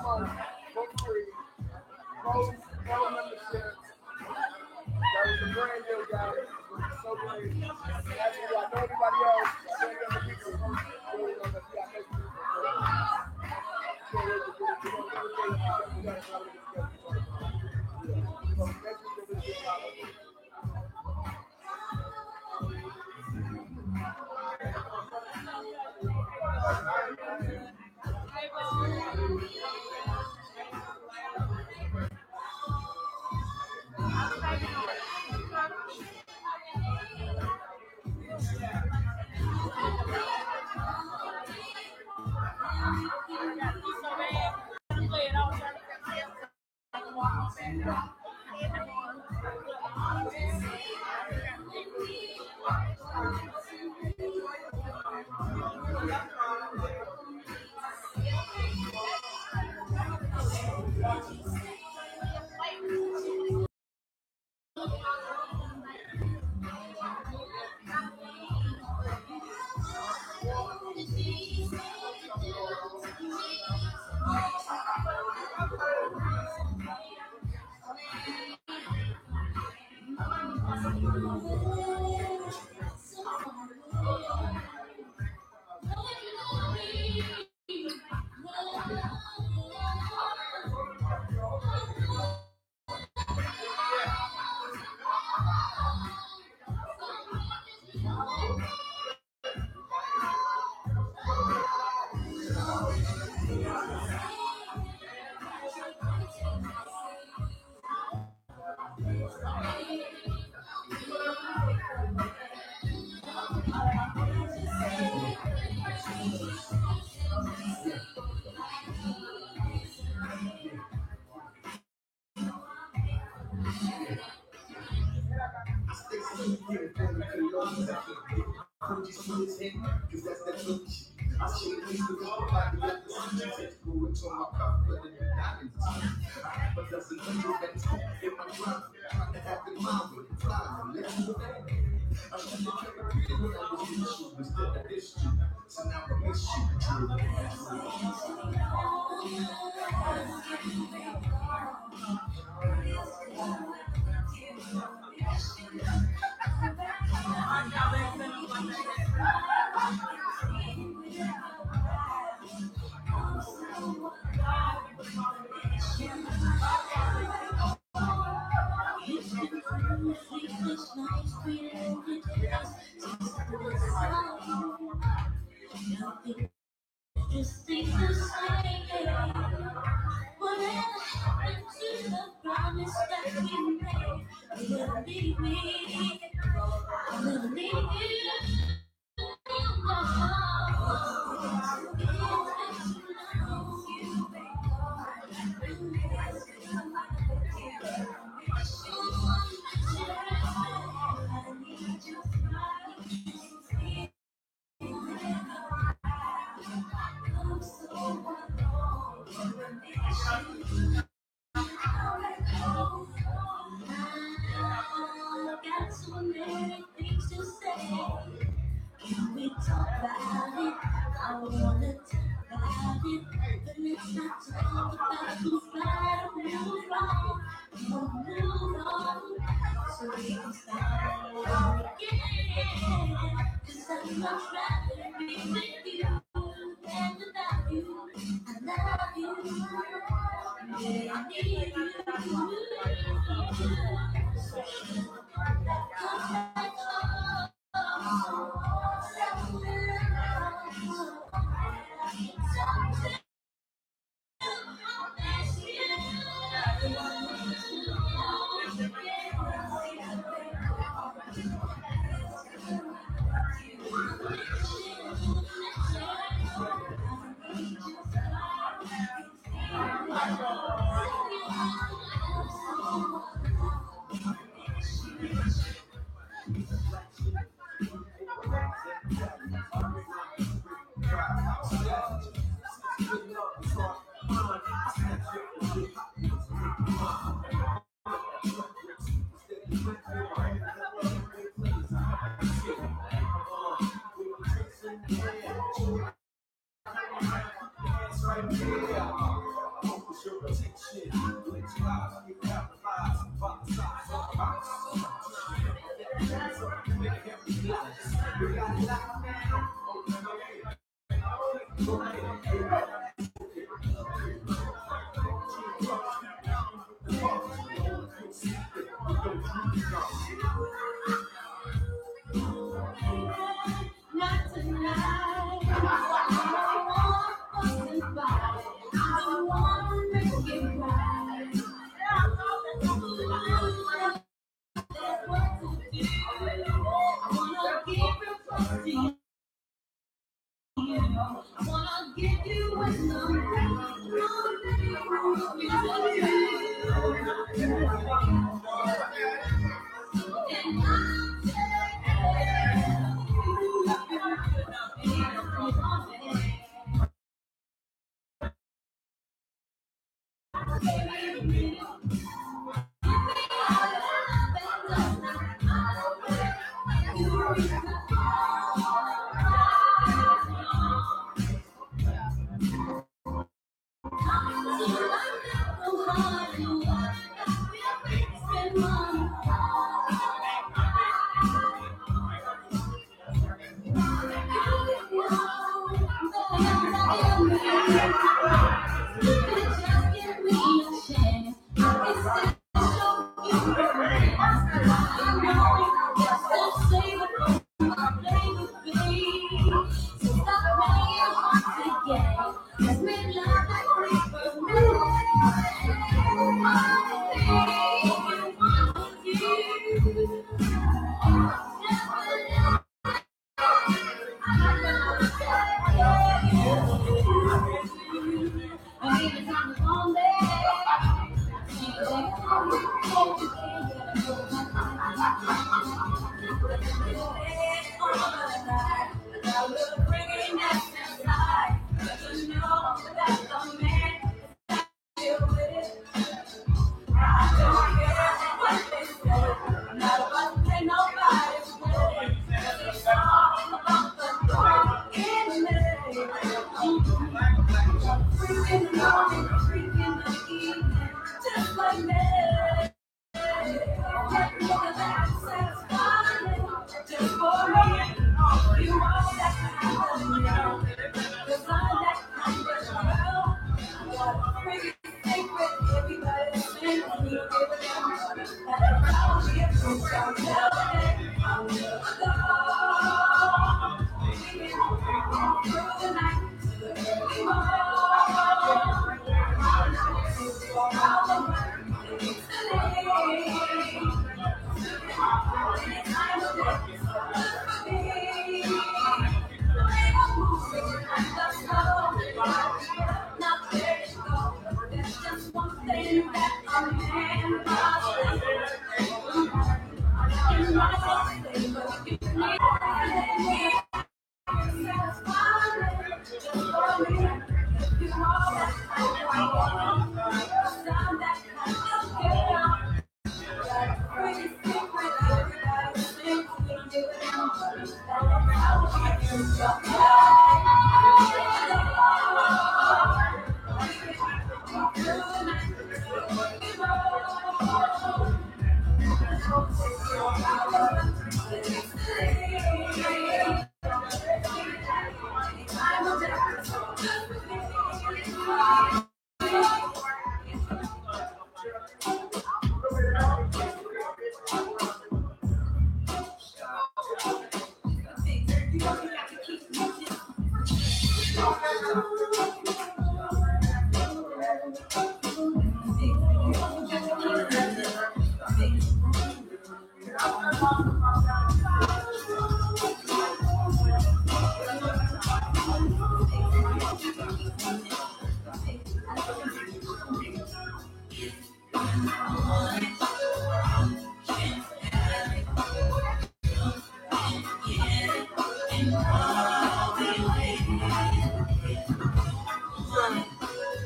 month for free. Pro membership. That was a brand deal, guys. It was so great. Actually, I know everybody else. I know the other people. Really know that we got next week.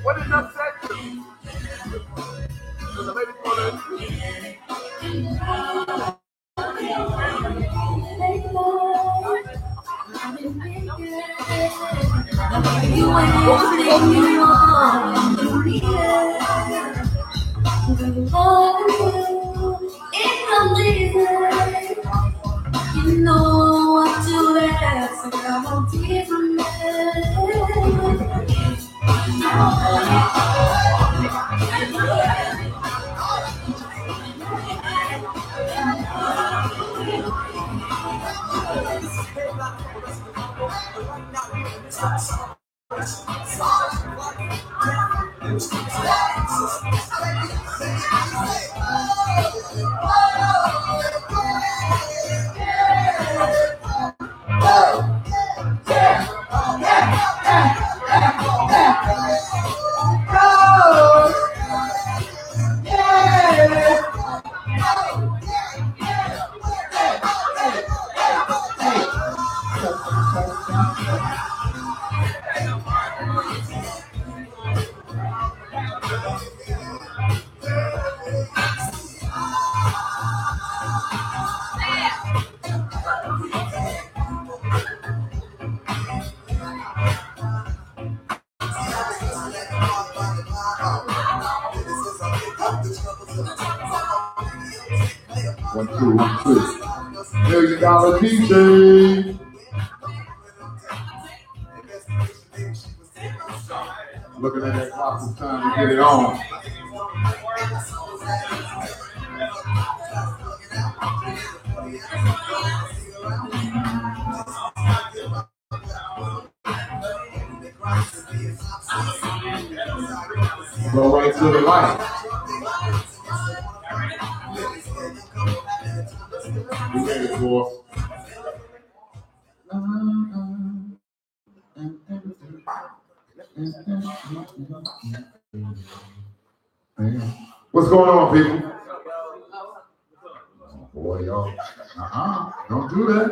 What did that say to you? So the lady called 1, 2, 1, 2. $1 million DJ. Looking at that clock, it's time to get it on. Go right to the light. We ready for what's going on, people? Oh, boy, y'all. Don't do that.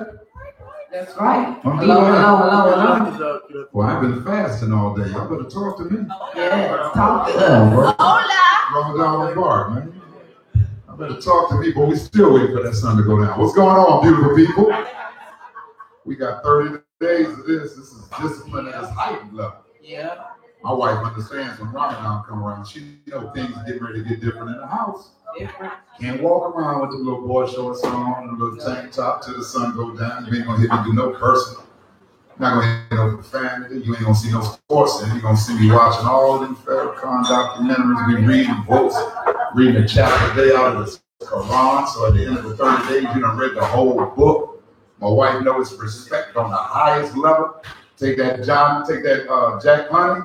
That's right. Don't do Hello. Well, I've been fasting all day. Y'all better talk to me. Yeah, talk to us. Ramadan Mubarak, man. I better talk to me, but we still waiting for that sun to go down. What's going on, beautiful people? We got 30 days of this. This is discipline at its heightened level. Yeah. My wife understands when Ramadan come around. She knows things getting ready to get different in the house. Different. Can't walk around with the little boy shorts on and a little tank top till the sun go down. You ain't gonna hear me do no cursing. Not gonna hear no profanity. You ain't gonna see no sports, and you're gonna see me watching all them Farrakhan documentaries. We reading books, reading a chapter a day out of the Quran. So at the end of the 30 days, you done read the whole book. My wife knows respect on the highest level. Take that Jack Honey,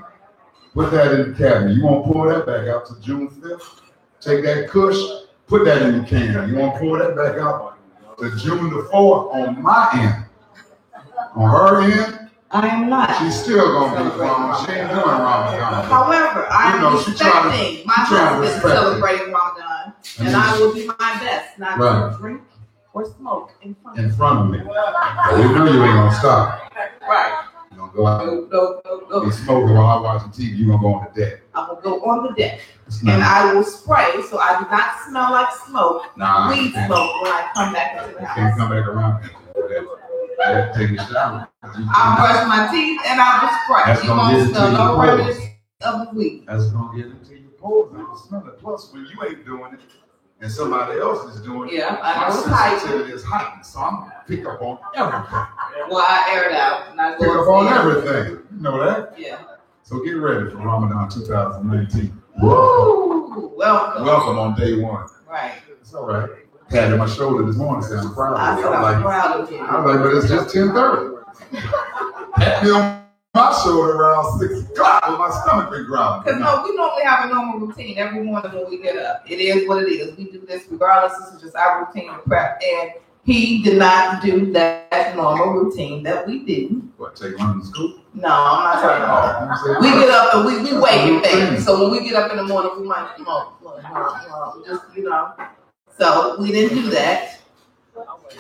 put that in the cabinet. You won't pull that back out to June 5th. Take that Kush, put that in the can. You won't pull that back out to June the 4th on my end. On her end, I am not. she's still gonna be wrong. She ain't doing Ramadan. However, I'm respecting my husband celebrating Ramadan, and I will do my best not to drink or smoke in front of me. But we know you ain't gonna stop. Right. You gonna go out be smoking while I'm watching TV. You gonna go on the deck. I'm gonna go on the deck, and I will spray so I do not smell like smoke. Weed smoke when I come back into the house. Can't come back around. Take a shower. I'll brush my teeth and I will spray. You won't smell no remnants of the weed. That's gonna get into your pores. I can smell it. Plus, when you ain't doing it and somebody else is doing it, yeah, my sensitivity is heightened, so I'm gonna pick up on everything. Well, I air it out. And I go pick up on everything. You know that? Yeah. So get ready for Ramadan 2019. Woo! Welcome. Welcome on day one. Right. It's all right. Patted my shoulder this morning, saying I'm proud of you. I'm proud of you. I was like, but it's just 10:30. Pat me on my shoulder around 6 o'clock with my stomach been growling. Because no, we normally have a normal routine every morning when we get up. It is what it is. We do this regardless. This is just our routine of prep. And he did not do that normal routine that we do. What, take one to school? No, I'm not talking about. We get up and we wake and things. So when we get up in the morning, we might smoke. Just, So we didn't do that.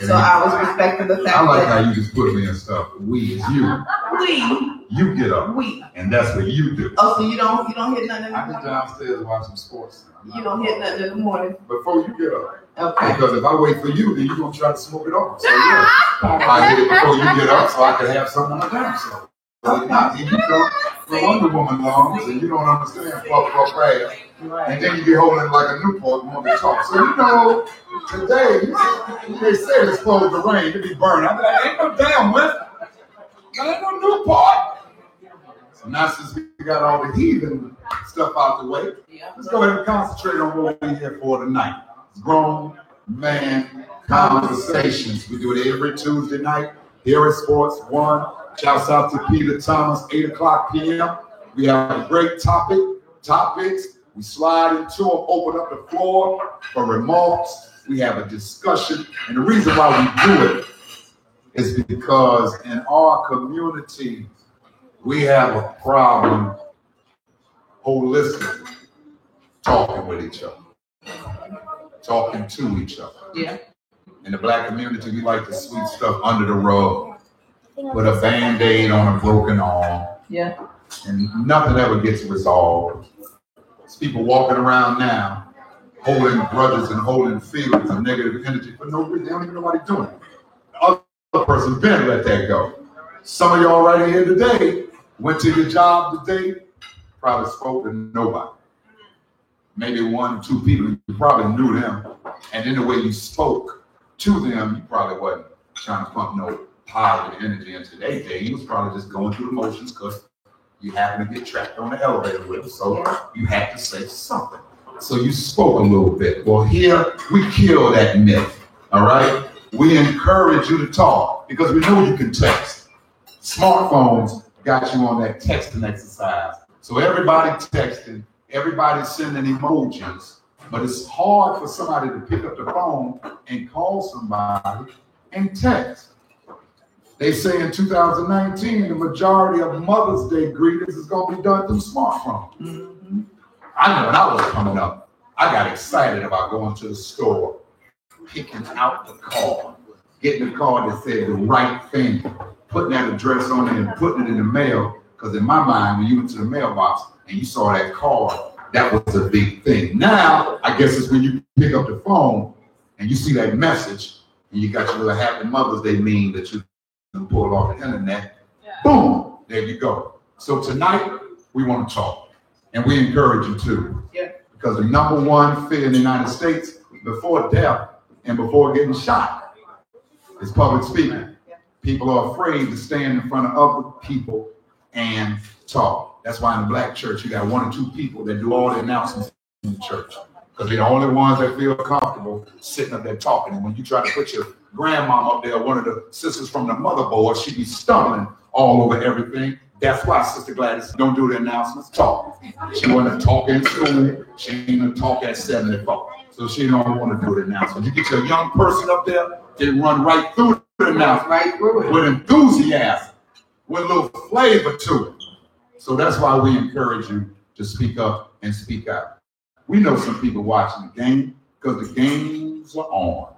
So I was respecting the fact I like that how you just put me in stuff. We is you. You get up. And that's what you do. Oh, so you don't hit nothing in the morning? I get downstairs watching sports. You don't hit nothing in the morning? Before you get up. Okay. Because if I wait for you, then you're going to try to smoke it off. So yeah, I get it before you get up so I can have something on my damn self. If not, then you come for Wonder Woman lungs and you don't understand fuck fast. Right. And then you get holding like a Newport and want to talk. So today, they say it's supposed to rain, it be burning. I'm like, ain't no damn whip. There ain't no Newport. So So now since we got all the heathen stuff out the way, let's go ahead and concentrate on what we're here for tonight. Grown Man Conversations. We do it every Tuesday night here at Sports One. Shouts out to Peter Thomas, 8 o'clock p.m. We have a great topics. We slide into them, open up the floor for remarks. We have a discussion. And the reason why we do it is because in our community, we have a problem holistically talking with each other, talking to each other. Yeah. In the black community, we like to sweep stuff under the rug, put a Band-Aid on a broken arm. Yeah. And nothing ever gets resolved. There's people walking around now holding grudges and holding feelings of negative energy for no reason. They don't even know what they're doing. The other person been let that go. Some of y'all right here today went to your job today, probably spoke to nobody. Maybe 1 or 2 people, you probably knew them. And in the way you spoke to them, you probably wasn't trying to pump no positive energy into their day. You was probably just going through the motions because you happened to get trapped on the elevator with them. So you had to say something. So you spoke a little bit. Well, here we kill that myth, all right? We encourage you to talk because we know you can text. Smartphones got you on that texting exercise. So everybody texting, everybody sending emojis, but it's hard for somebody to pick up the phone and call somebody and text. They say in 2019, the majority of Mother's Day greetings is going to be done through smartphones. Mm-hmm. I know when I was coming up, I got excited about going to the store, picking out the card, getting the card that said the right thing, putting that address on it and putting it in the mail. Because in my mind, when you went to the mailbox and you saw that card, that was a big thing. Now, I guess it's when you pick up the phone and you see that message and you got your little Happy Mother's Day meme that you can pull off the internet. Yeah. Boom, there you go. So tonight, we want to talk. And we encourage you to. Yeah. Because the number one fear in the United States before death and before getting shot is public speaking. Yeah. People are afraid to stand in front of other people and talk. That's why in the black church, you got 1 or 2 people that do all the announcements in the church. Because they're the only ones that feel comfortable sitting up there talking. And when you try to put your grandma up there, one of the sisters from the motherboard, she'd be stumbling all over everything. That's why Sister Gladys don't do the announcements, talk. She want to talk in school. She ain't going to talk at 7 o'clock. So she don't want to do the announcements. You get your young person up there, they run right through the announcement. Right through it. With enthusiasm, with a little flavor to it. So that's why we encourage you to speak up and speak out. We know some people watching the game because the games are on.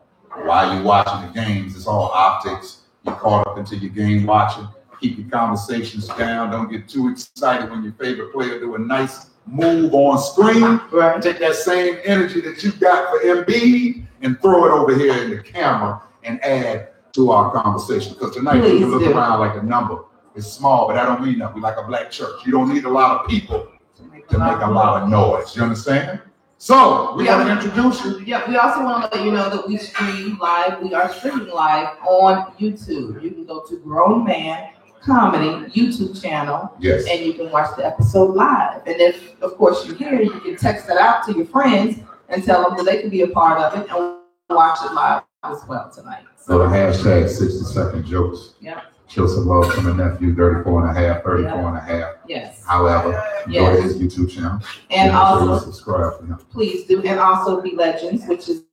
While you're watching the games, it's all optics. You're caught up into your game watching. Keep your conversations down. Don't get too excited when your favorite player do a nice move on screen. Right. Take that same energy that you got for Embiid and throw it over here in the camera and add to our conversation. Because tonight you can look around like a number. It's small, but that don't mean nothing. We're like a black church. You don't need a lot of people to make a lot of noise. You understand? So we want to introduce you. Yeah, we also want to let you know that we stream live. We are streaming live on YouTube. You can go to Grown Man Comedy YouTube channel. Yes. And you can watch the episode live. And if, of course, you're here, you can text it out to your friends and tell them that they can be a part of it and watch it live as well tonight. So the hashtag 60-second jokes. Yeah. Show some love to my nephew, 34 and a half, 34 and a half. Yes. However, go to his YouTube channel. And also, subscribe to him. Please do. And also Be Legends, which is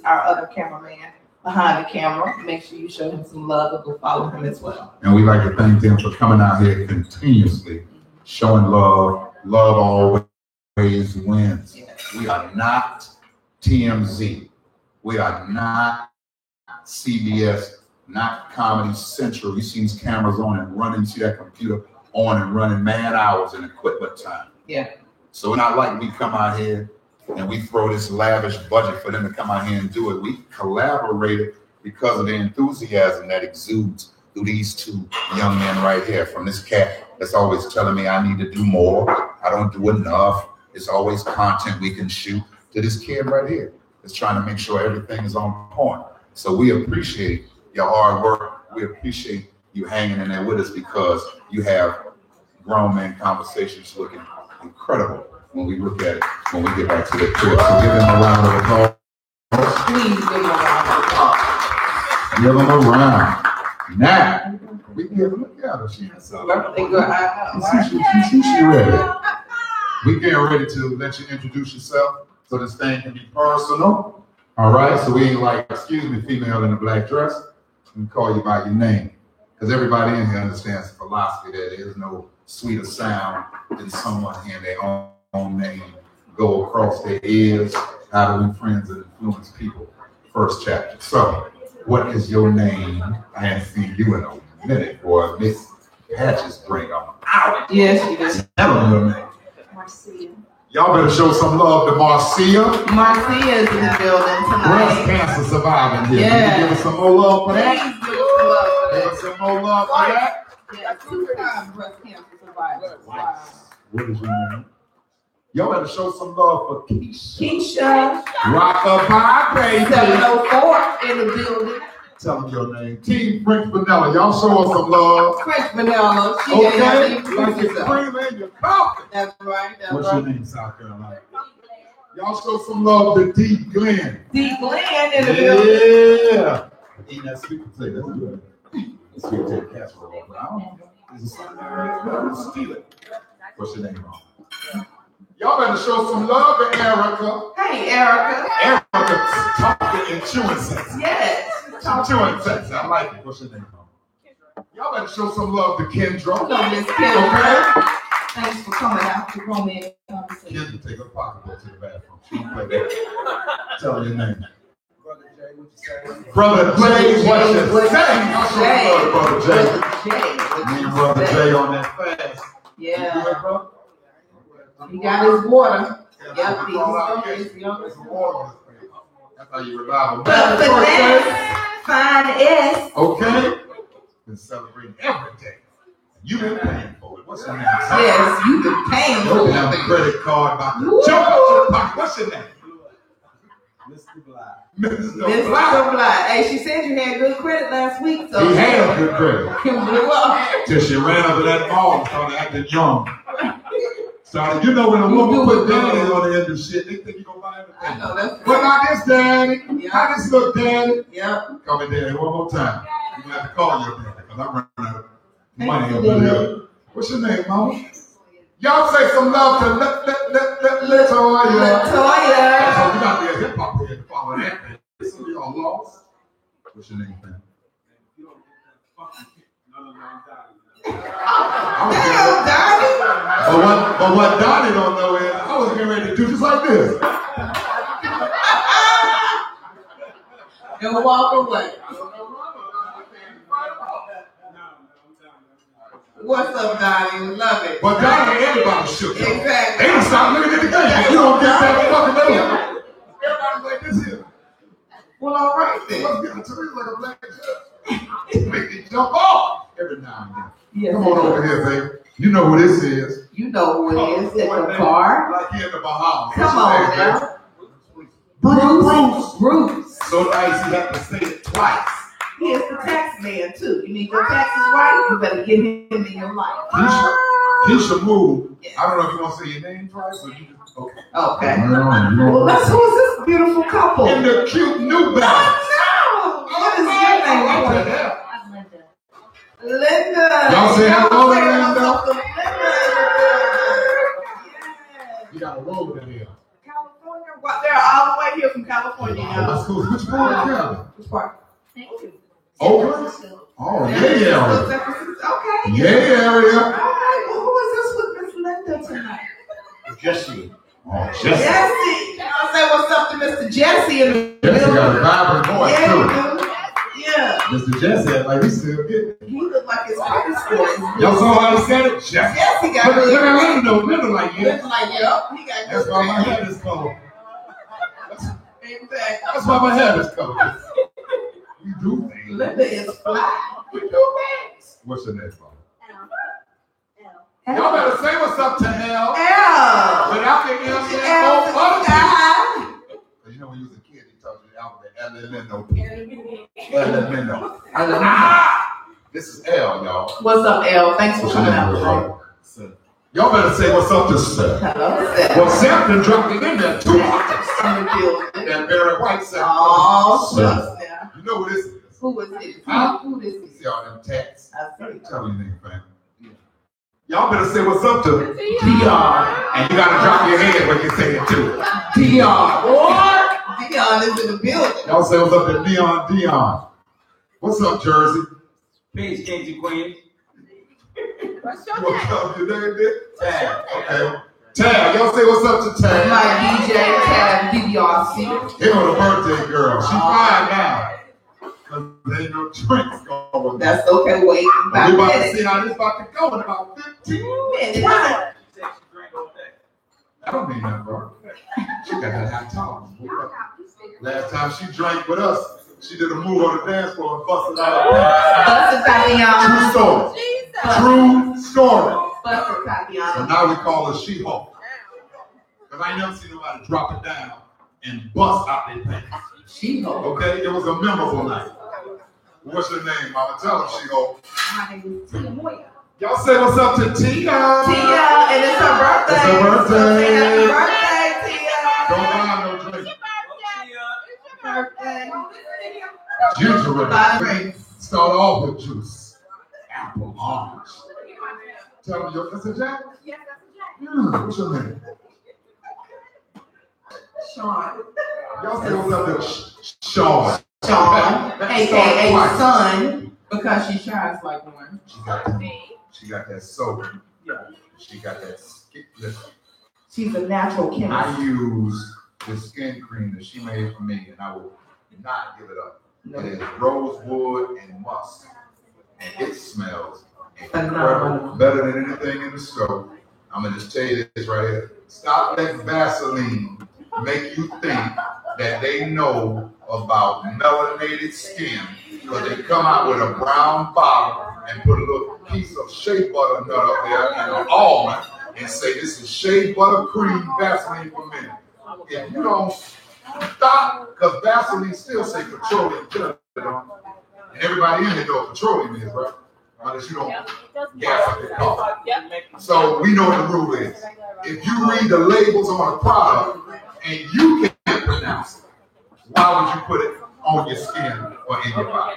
our other cameraman behind the camera. Make sure you show him some love and go follow him as well. And we like to thank them for coming out here continuously, showing love. Love always wins. Yes. We are not TMZ. We are not CBS. Not Comedy Central. You see these cameras on and running, you see that computer on and running man hours and equipment time. Yeah. So it's not like we come out here and we throw this lavish budget for them to come out here and do it. We collaborated because of the enthusiasm that exudes through these 2 young men right here. From this cat that's always telling me I need to do more. I don't do enough. It's always content we can shoot. To this kid right here that's trying to make sure everything is on point. So we appreciate your hard work. We appreciate you hanging in there with us because you have grown man conversations looking incredible when we look at it, when we get back to the crib. So give them a round of applause. Please give them a round of applause. Give them a round. Now, we can look at her. She's she ready. We getting ready to let you introduce yourself so this thing can be personal. All right, so we ain't like, excuse me, female in a black dress. We call you by your name. Because everybody in here understands the philosophy that there is no sweeter sound than someone hearing their own name go across their ears. How do we friends and influence people? First chapter. So, what is your name? I haven't seen you in a minute, boy. Miss Patches bring them out. Yes, you did. Tell them your name. Marcia. Y'all better show some love to Marcia. Marcia is in the building Breast tonight. cancer surviving here. Yeah. Can you give us some more love for that? Please give us some love for Give that. us some more love for that. Yeah, 2-time breast cancer survivor. Wow. What is your name? Y'all better show some love for Keisha. Keisha, Rockabye, baby. 704 in the building. Tell them your name. Team French Vanilla. Y'all show us some love. French Vanilla. She Okay? ain't Like even you're screaming, you're talking. That's right. That's What's right. your name, South Carolina? Y'all show some love to D. Glenn. D. Glenn in the building. Yeah. Eating that sweet potato. That's good. Sweet potato casserole. But I don't know. Is it something there? Steal it. What's your name, Mom? Y'all better show some love to Erica. Hey, Erica. Erica talking and chewing sex. Yes. Chewing sex. I like it. What's your name, Mom? Y'all better show some love to Kendra. Hello, Miss Kendra. Thanks for coming out to romantic conversation. Kendra, take her pocketbook to the bathroom. She can play that. Tell her your name. Brother Jay, what you say? Brother Jay, what you say? I'll show you love, Brother Jay. Jay. Me and Brother Jay on that fast. You Yeah. good, bro? He got his water. Yep, That's he's young. some water on his face. That's how you revive him. But finesse, fine S. Okay? Been celebrating every day. You've been paying for it. What's your name? son? Yes, you've been paying Your for damn it. credit card about to Woo. jump out your pocket. What's your name? Mr. Bly. Mr. Mr. Black. Bly. Hey, she said you had good credit last week, so He had good credit. you blew up. Till she ran over that mall and started acting young. Started, you know when a You woman do put it, daddy bro. on the end of shit, they think you gonna buy I everything. know that's But not this daddy. Yeah. How this look, daddy? Yep. Call me daddy one more time. You're gonna have to call your daddy because I'm running out of money Thank over you, here. What's your name, mama? Y'all say some love to Latoya. That's Latoya. how we got to be a hip hop head to follow that. Some of y'all lost. What's your name, man? Damn, Donnie. But what Donnie don't know is I was getting ready to do just like this. And walk away. What's up, Donnie? We love it. But Donnie, everybody shook. Y'all. Exactly. They don't stop looking at the game. You don't get that fucking number. Everybody's like this here. Well, all right then. Let's get into it like a black judge. Make it jump off every now and then. Yes, Come on over here, baby. You know who this is. You know who it is at the bar. Like here in the Bahamas. Come What's your on name, now. Bruce. Bruce. So nice he had to say it twice. He is the tax man too. You need your taxes right, you better get him in your life. Keisha moved. I don't know if you want to say your name twice, but you just okay. Okay. No. Well, let's who is this beautiful couple? In the cute New Balance. Oh, no. What is your name? What the hell? I'm Linda. Linda. Y'all say hello to Say Linda. hello to Linda. You got a roll in here. California. Well, they're all the way here from California. Oh, that's cool. Which part of Cali? Which part? Thank you. Oakland? Oh, yeah, area. Okay. Yeah, area. All right. Well, who is this with Miss Linda tonight? Jesse. Oh, Jesse. I'll say what's up to Mr. Jesse in the Jesse got a vibrant voice, Yeah, too. you do. Yeah. Mr. Jesse, like, he's still good. He looked like his credit score. Y'all saw how he said it? Jesse. Jesse got Look good. at Linda, though. Linda like, yeah. Looks like, yep, he got That's good why my credit. head is cold. Exactly. That's why my head is cold. We do things. Linda is fly. We do things. What's your name, Father? L. Y'all better say what's up to L. L. Without the M, L. there's no other Uh-huh. You know when you was a kid, he taught you the alphabet. Elemento. Ah! This is L, y'all. What's up, L? Thanks for What's your coming name, out brother? today. Y'all better say what's up to Seth. Well, Seth done dropped it in there too. That Barry White Seth. Oh, Seth. You know what this is? Who is it? Huh? Who this is? See all them tats? I see. Tell me anything, fam. Y'all better say what's up to Dion. And you gotta drop your head when you say it too. Dion. What? Dion is in the building. Y'all say what's up to Dion. What's up, Jersey? Peace, kings and queens. What's your What's name? up, your name, Dick? Tag. Okay. Tab, y'all say what's up to Tab. My DJ Tab DVRC. Here on the birthday girl. She's fine now. Cause there ain't no drinks going. That's okay. Wait. We about to see how this about to go in about 15 minutes. minutes. That don't mean nothing, bro. She got that hot tolerance. Last time she drank with us, she did a move on the dance floor and busted out her pants. Busted Tatiana. True story. Jesus. True story. Busted So Tatiana. now we call her She-Hulk. Because I ain't never seen nobody drop it down and bust out their pants. She-Hulk. Okay? It was a memorable night. What's your name, Mama? Tell her, She-Hulk. My name is Tia Moya. Y'all say what's up to Tia. Tia, and it's her birthday. It's her birthday. So say happy birthday, Tia. Don't buy no drink. Birthday. Usually, Buy drinks. start off with juice. Apple, orange. Tell me, that's a Jack? Yes, that's a Jack. What's your name? Sean. Y'all say what's up to Sean. Sean, That's aka Sean. son, because she shines like one. She got that soap. She got that skin. She's a natural chemist. I use the skin cream that she made for me, and I will not give it up. It is rosewood and musk, and it smells incredible, better than anything in the store. I'm gonna just tell you this right here. Stop letting Vaseline make you think that they know about melanated skin, because they come out with a brown bottle and put a little piece of shea butter nut up there and an almond and say this is shea butter cream Vaseline for men. If you don't stop, because Vaseline still say petroleum jelly on it. And everybody in here know what petroleum is, right? Unless you don't gas up your car. So we know what the rule is. If you read the labels on a product and you can't pronounce it, why would you put it on your skin or in your body?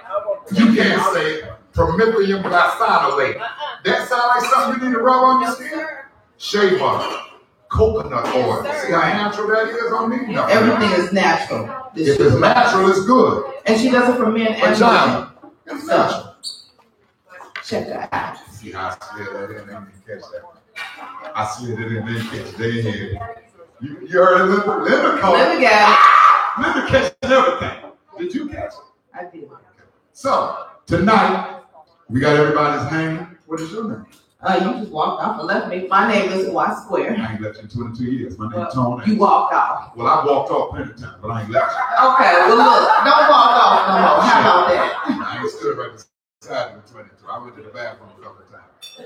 You can't say promethylene glycinolate. That sounds like something you need to rub on your skin? Shea butter, coconut oil. See how natural that is on me? No. Everything is natural. If it's natural, it's good. And she does it for men and women. Vagina, it's natural. Check that out. See how I slid that in? They didn't catch that. I slid it in, they didn't catch it. They didn't hear it. You heard it, Linda? Linda caught Let it. me get Linda catches everything. Did you catch it? I did. So, tonight, we got everybody's name. What is your name? You just walked off and left me. My name is Y Square. I ain't left you in 22 years. My name's Tone. You walked off. Well, I walked off plenty of times, but I ain't left you. Okay, well look, don't walk off no more. How about that? I ain't stood right beside you in 22. I went to the bathroom a couple of times.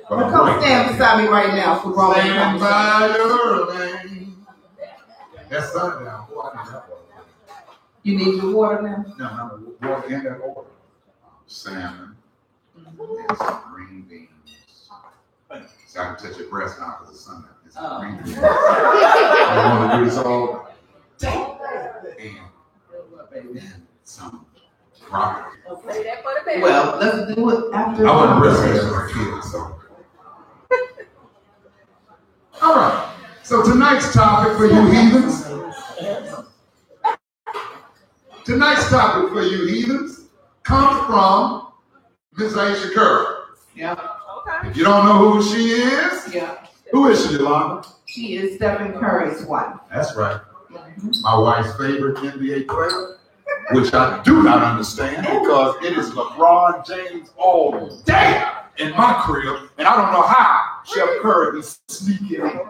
But Well, I'm come great. stand beside me right now for grown Stand conversation. by your lane. That's sundown. Boy, I need that water. You need your water now? No, water in that order. Salmon and some green beans. So I can touch your breast now because it's sundown. It's green beans. I want to do this all and some broccoli. Well, let's do it after. I wasn't breastfeeding as a kid, so. All right. So tonight's topic for you heathens. Tonight's topic for you heathens comes from Miss Aisha Curry. Yeah. If you don't know who she is, Yeah. who is she, Yolanda? She is Stephen Curry's wife. That's right. My wife's favorite NBA player, which I do not understand because it is LeBron James all day in my crib, and I don't know how Chef Curry is sneaking in.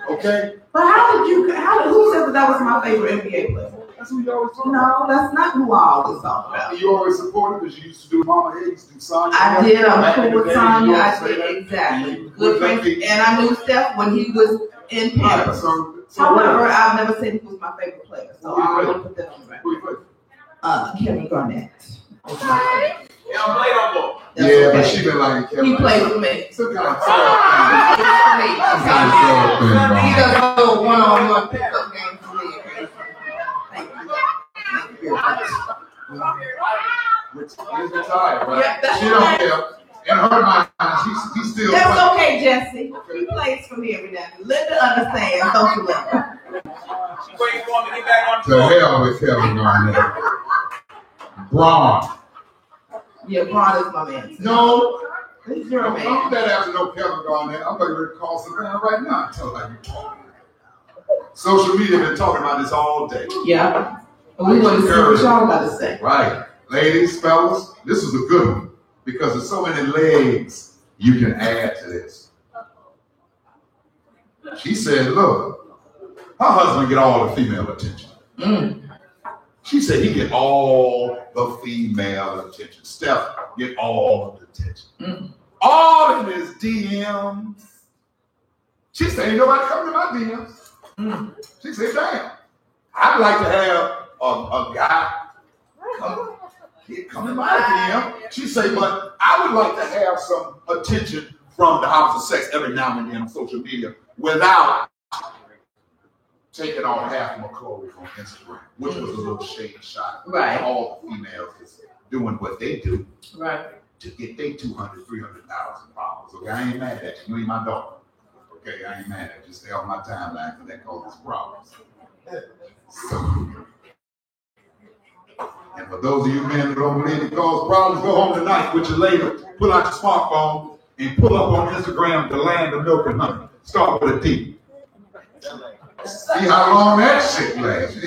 Okay? But who said that was my favorite NBA player? That's who you always talk about. No, that's not who I always talk about. You always supported because you used to do Mama A, used to do Sonya. I did. I'm Back in cool the with day, Sonya. you I always say did that. exactly. You Good friends. think- And I knew Steph when he was in Yeah, Paris. so However, what? I've never said he was my favorite player, so Who you I play? want to put that on the Who record. you play? Kevin Garnett. He don't play no more. Yeah, but she been like He plays with me. Some kind of He does a little one-on-one pickup game for me. Thank you. He's retired, right? Yeah, that's she don't okay. care. In her mind, he's still That's playing. okay, Jesse. He plays for me every day. Linda understands, don't you, Linda? She waiting for him to get back on To hell with Kevin Garnett. Braun. Yeah, Braun is my man. No. He's your Don't man. do that after no Kevin Garnett. I'm going to call Savannah right now and tell her how you talking. Social media been talking about this all day. Yeah. And we want to see what y'all got to say. Right. Ladies, fellas, this is a good one because there's so many legs you can add to this. She said, look, her husband get all the female attention. She said he get all the female attention. Steph get all of the attention. All in his DMs. She said, ain't nobody coming to my DMs. She said, damn, I'd like to have a guy come in my DM. She said, but I would like to have some attention from the opposite sex every now and then on social media without taking off half of my clothes on Instagram, which was a little shady shot. Right. All the females is doing what they do Right. to get their $200,000, $300,000. Okay, I ain't mad at you. You ain't my daughter. Okay, I ain't mad at you. Stay off my timeline because that causes problems. So, and for those of you men that don't believe it causes problems, go home tonight with your lady, pull out your smartphone, and pull up on Instagram the land of milk and honey. Start with a D. See how long that shit lasts.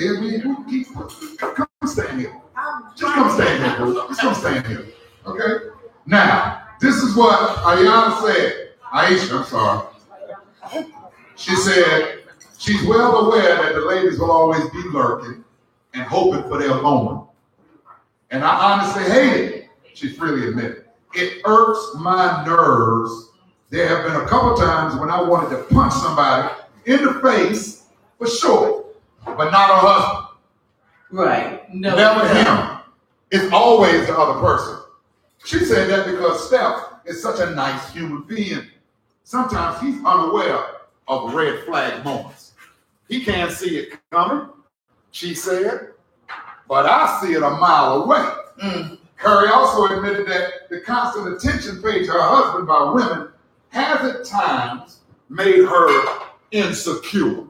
Come stand here. Just come stand here, bro. Just come stand here. Okay? Now, this is what Ayana said. Aisha, I'm sorry. She said, she's well aware that the ladies will always be lurking and hoping for their moment. And I honestly hate it. She freely admitted. It irks my nerves. There have been a couple times when I wanted to punch somebody in the face for sure, but not her husband. Right. No. Never him. It's always the other person. She said that because Steph is such a nice human being. Sometimes he's unaware of red flag moments. He can't see it coming, she said, but I see it a mile away. Curry also admitted that the constant attention paid to her husband by women has at times made her insecure.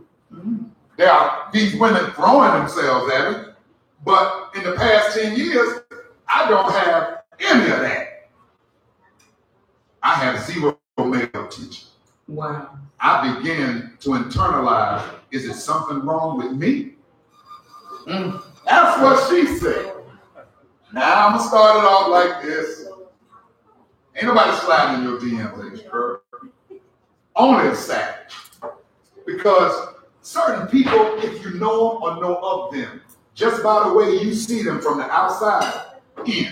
There are these women throwing themselves at him, but in the past 10 years, I don't have any of that. I have zero male attention. Wow. I begin to internalize, is it something wrong with me? That's what she said. Now I'm gonna start it off like this. Ain't nobody sliding in your DMs, Kurt. Only a savage. Because certain people, if you know them or know of them, just by the way you see them from the outside in,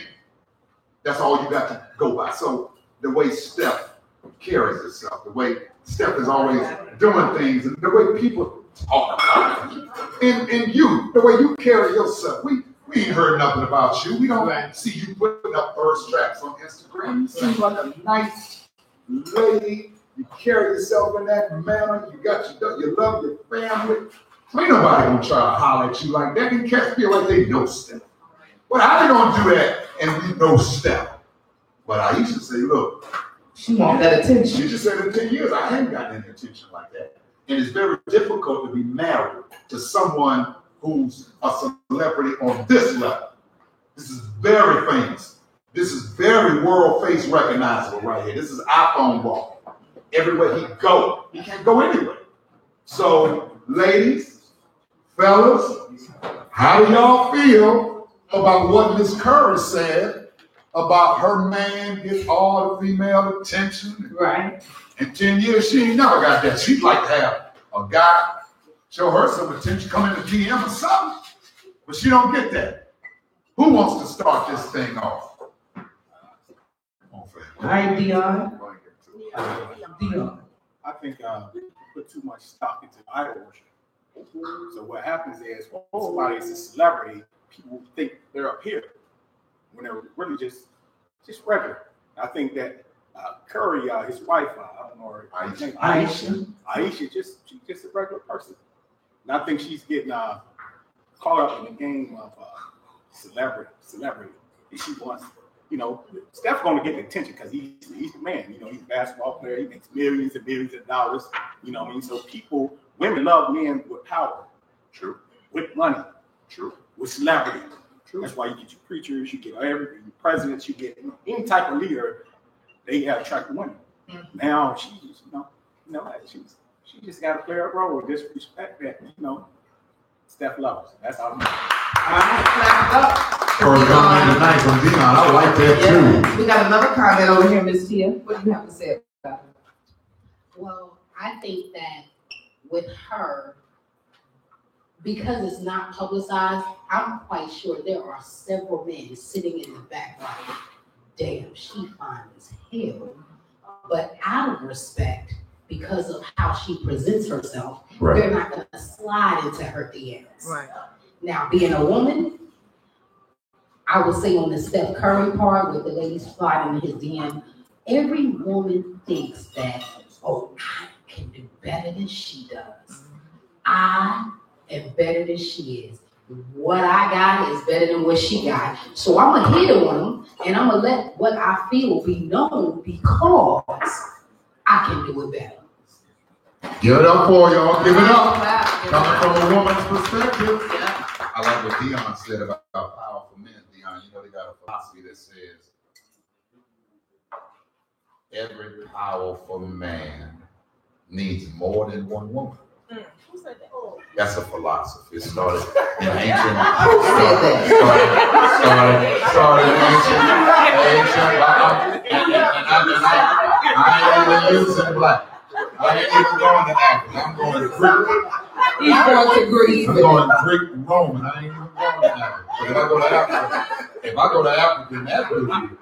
that's all you got to go by. So the way Steph carries herself, the way Steph is always doing things, and the way people talk about you, and you, the way you carry yourself, we ain't heard nothing about you. We don't see you putting up thirst traps on Instagram. You seem like a nice lady. You carry yourself in that manner. You love your family. So ain't nobody gonna try to holler at you like that. And cats feel like they know Steph. Well, how they gonna do that and we know Steph? But I used to say, look, She wants that attention. she just said in 10 years, I haven't gotten any attention like that. And it's very difficult to be married to someone who's a celebrity on this level. This is very famous. This is very world face recognizable right here. This is iPhone ball. Everywhere he go, he can't go anywhere. So, ladies, fellas, how do y'all feel about what Miss Curry said about her man gets all the female attention? Right. In 10 years, she ain't never got that. She'd like to have a guy show her some attention, come in the DM or something, but she don't get that. Who wants to start this thing off? All right, Dion. Dion. I think we put too much stock into idol worship. So what happens is when somebody is a celebrity, people think they're up here when they're really just just regular. I think that Curry, his wife, I don't know her name, Aisha, she's just a regular person. And I think she's getting caught up in the game of celebrity. And she wants, Steph's going to get the attention because he's the man. He's a basketball player. He makes millions and millions of dollars. You know what I mean? So women love men with power. True. With money. True. With celebrity. True. That's why you get your preachers, you get everything, presidents, you get any type of leader. They have attracted women. Mm-hmm. Now she's, she just got to play her role. Disrespect that, Steph loves. That's how I'm. First comment tonight from Dion. I like that too. We got another comment over here, Ms. Tia. What do you have to say about it? Well, I think that with her, because it's not publicized, I'm quite sure there are several men sitting in the back like, damn, she fine as hell. But out of respect, because of how she presents herself, they're not going to slide into her DMs. Right. Now, being a woman, I would say on the Steph Curry part, with the ladies sliding in his DM, every woman thinks that, oh, I can do better than she does. I am better than she is. What I got is better than what she got. So I'm going to hit on them, and I'm going to let what I feel be known because I can do it better. Give it up for y'all. Give it up. Coming from a woman's perspective. Yeah. I like what Dion said about powerful men. Dion, they got a philosophy that says every powerful man needs more than one woman. That's a philosophy. It started in ancient. Started I ain't even using black. I ain't even going to Africa. I'm going to Greek. He's going to Greece. I'm going to Greek and Roman. I ain't even going to Africa. But if I go to Africa, that blew you.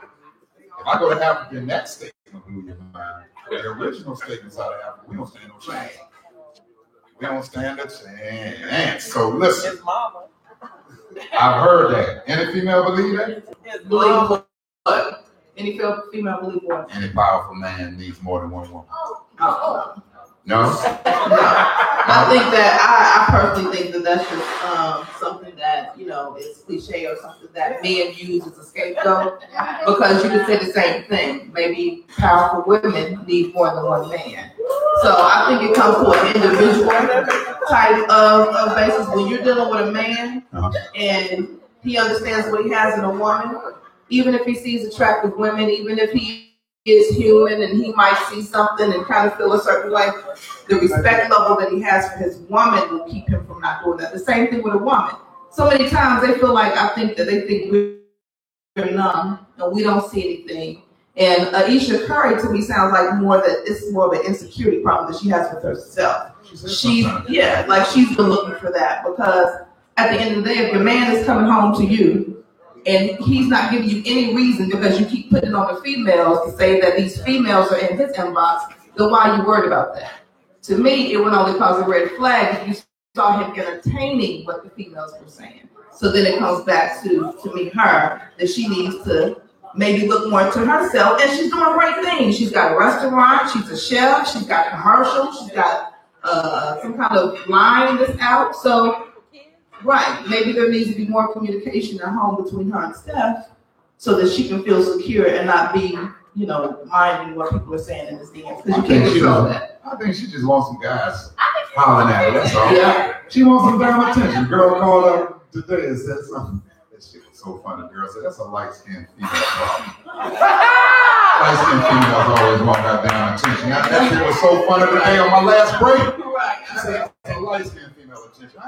If I go to Africa, that statement blew your mind. The original statements out of Africa, we don't stand no chance. We don't stand a chance. So listen. I've heard that. Any female believe that? Believe what? Any female believe what? Any powerful man needs more than one woman. No? I think that I personally think that that's just something that is cliche or something that men use as a scapegoat, because you could say the same thing. Maybe powerful women need more than one man. So I think it comes to an individual type of basis. When you're dealing with a man and he understands what he has in a woman, even if he sees attractive women, even if he is human and he might see something and kind of feel a certain way, the respect level that he has for his woman will keep him from not doing that. The same thing with a woman. So many times they feel like, they think we're numb and we don't see anything. And Aisha Curry to me sounds like it's more of an insecurity problem that she has with herself. She's been looking for that, because at the end of the day, if your man is coming home to you and he's not giving you any reason, because you keep putting on the females to say that these females are in his inbox, then why are you worried about that? To me, it would only cause a red flag if you saw him entertaining what the females were saying. So then it comes back to me, her, that she needs to maybe look more to herself, and she's doing great things. She's got a restaurant, she's a chef, she's got commercials, she's got some kind of line that's out. So, maybe there needs to be more communication at home between her and Steph, so that she can feel secure and not be, minding what people are saying in this DM. Because you can't control that. I think she just wants some guys hollering at her. That's all. Yeah. She wants some damn attention. Girl called up today and said something. That shit was so funny. The girl said, that's a light-skinned female problem. Light-skinned females always want that damn attention. That shit was so funny today on my last break. She said, that's a light-skinned female attention.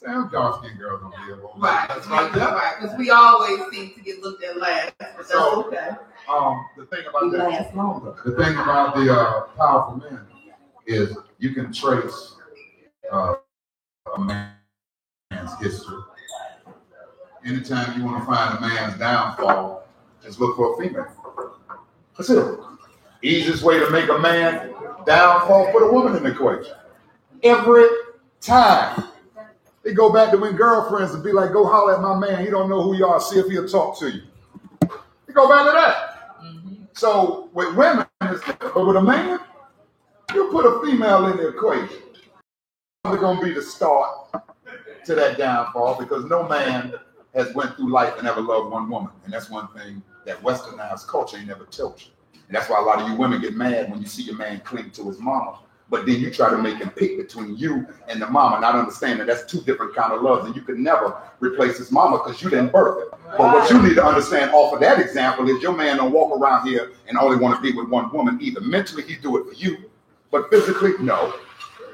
Damn dark-skinned girls don't be able to. That's like that. Right, because we always seem to get looked at last. But that's okay. The thing about we last longer. The thing about the powerful men is you can trace a man's history. Anytime you want to find a man's downfall, just look for a female. That's it. Easiest way to make a man downfall, put a woman in the equation. Every time. They go back to when girlfriends would be like, go holler at my man. He don't know who you are. See if he'll talk to you. You go back to that. So with women, but with a man, you put a female in the equation. They're going to be the start to that downfall because no man has went through life and ever loved one woman. And that's one thing that westernized culture ain't never told you. And that's why a lot of you women get mad when you see your man cling to his mama. But then you try to make him pick between you and the mama, not understanding that's two different kind of loves. And you could never replace his mama because you didn't birth it. But what you need to understand off of that example is your man don't walk around here and only want to be with one woman either. Mentally, he do it for you. But physically, no.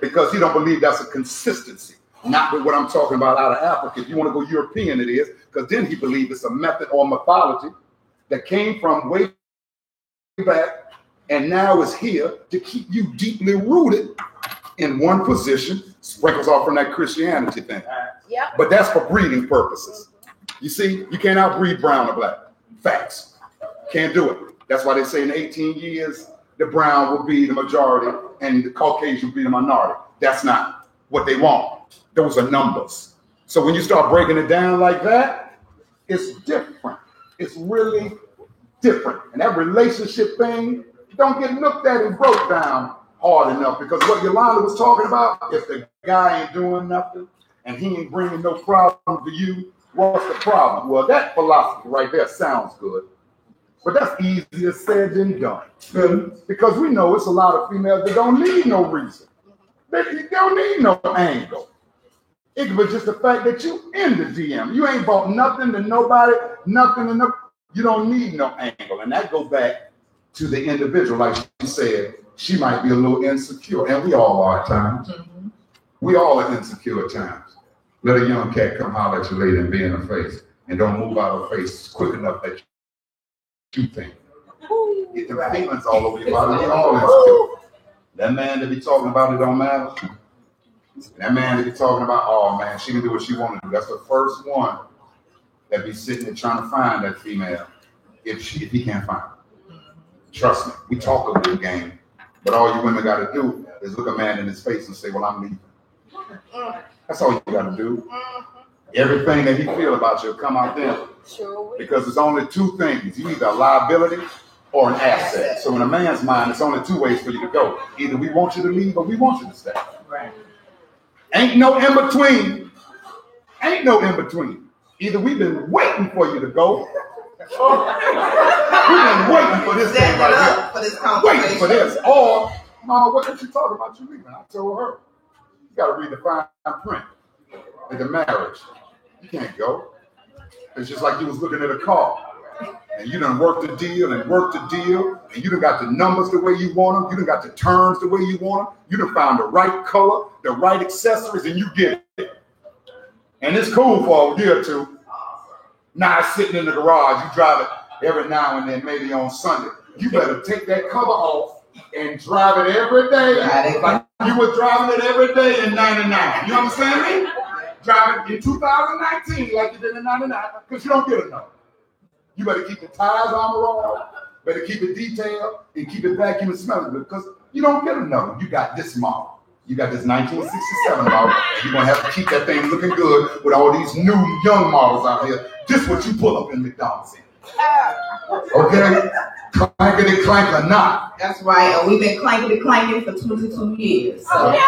Because he don't believe that's a consistency. Not with what I'm talking about out of Africa. If you want to go European, it is. Because then he believes it's a method or mythology that came from way back and now is here to keep you deeply rooted in one position. Sprinkles off from that Christianity thing. Yep. But that's for breeding purposes. You see, you can't outbreed brown or black. Facts. Can't do it. That's why they say in 18 years, the brown will be the majority and the Caucasian will be the minority. That's not what they want. Those are numbers. So when you start breaking it down like that, it's different. It's really different. And that relationship thing, don't get looked at and broke down hard enough because what Yolanda was talking about, if the guy ain't doing nothing and he ain't bringing no problem to you, what's the problem? Well, that philosophy right there sounds good, but that's easier said than done. Because we know it's a lot of females that don't need no reason. They don't need no angle. It was just the fact that you in the DM. You ain't bought nothing to nobody, nothing to no. You don't need no angle. And that goes back to the individual. Like she said, she might be a little insecure. And we all are at times. Mm-hmm. We all are insecure at times. Let a young cat come holler at you later and be in her face. And don't move out of her face quick enough that you think. Get the feelings all over your body. We all insecure. That man that be talking about it don't matter. That man that be talking about, oh man, she can do what she want to do. That's the first one that be sitting there trying to find that female if he can't find her. Trust me, we talk a good game, but all you women got to do is look a man in his face and say, well, I'm leaving. That's all you got to do. Everything that he feel about you will come out there. Because there's only two things. You either a liability or an asset. So in a man's mind, it's only two ways for you to go. Either we want you to leave or we want you to stay. Right. Ain't no in between. Ain't no in between. Either we've been waiting for you to go. We've been waiting for this thing right here. For this conversation. Waiting for this. Or, Mama, what did you talk about you leaving? I told her. You got to read the fine print in the marriage. You can't go. It's just like you was looking at a car. And you done worked the deal and worked the deal. And you done got the numbers the way you want them. You done got the turns the way you want them. You done found the right color, the right accessories, and you get it. And it's cool for a year or two. Now it's sitting in the garage. You drive it every now and then, maybe on Sunday. You better take that cover off and drive it every day. Like you were driving it every day in 99. You understand me? Drive it in 2019 like you did in 99 because you don't get enough. You better keep the tires on the road, better keep it detailed, and keep it vacuum and smelling good because you don't get another one. You got this model. You got this 1967 model. You're going to have to keep that thing looking good with all these new young models out here. This what you pull up in McDonald's in. Okay? Clankety clank or not. That's right. And we've been clanking for 22 years. So.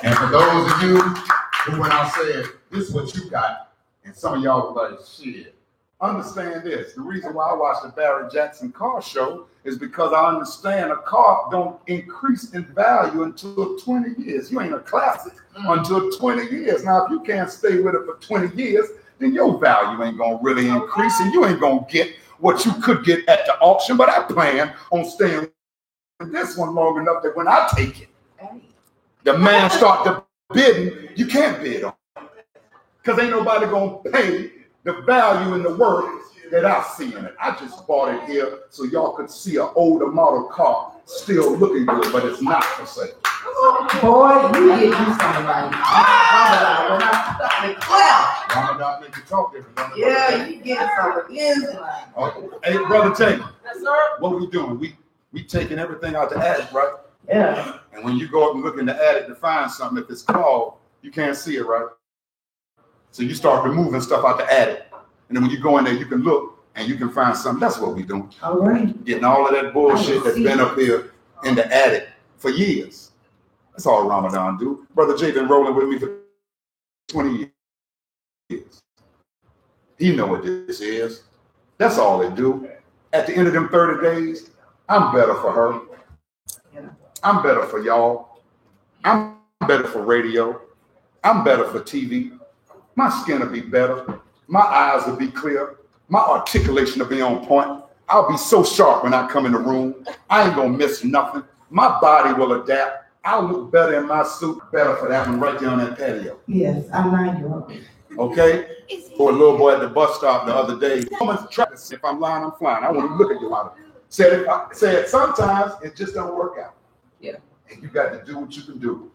And for those of you who, when I said, this is what you got, and some of y'all were like, shit. Understand this. The reason why I watch the Barrett Jackson car show is because I understand a car don't increase in value until 20 years. You ain't a classic until 20 years. Now, if you can't stay with it for 20 years, then your value ain't going to really increase and you ain't going to get what you could get at the auction. But I plan on staying with this one long enough that when I take it, the man start to bidding, you can't bid on it. Because ain't nobody going to pay the value and the worth that I see in it. I just bought it here so y'all could see an older model car still looking good, but it's not for sale. Boy, you get you something right. Ramadan make you talk different. Yeah, you get something. Hey, Brother Taylor. Yes, sir. What are we doing? We taking everything out the attic, right? Yeah. And when you go up and look in the attic to find something, if it's clogged, you can't see it, right? So you start removing stuff out the attic. And then when you go in there, you can look and you can find something. That's what we doing. All right. Getting all of that bullshit that's been up here in the attic for years. That's all Ramadan do. Brother Jay been rolling with me for 20 years. He know what this is. That's all they do. At the end of them 30 days, I'm better for her. I'm better for y'all. I'm better for radio. I'm better for TV. My skin will be better. My eyes will be clear. My articulation will be on point. I'll be so sharp when I come in the room. I ain't gonna miss nothing. My body will adapt. I'll look better in my suit. Better for that one right there on that patio. Yes, I'm 9-year-old. Okay? For a little boy at the bus stop the other day. Woman's trying to see if I'm lying, I'm flying. I want to look at you like it. Said sometimes it just don't work out. Yeah. And you got to do what you can do.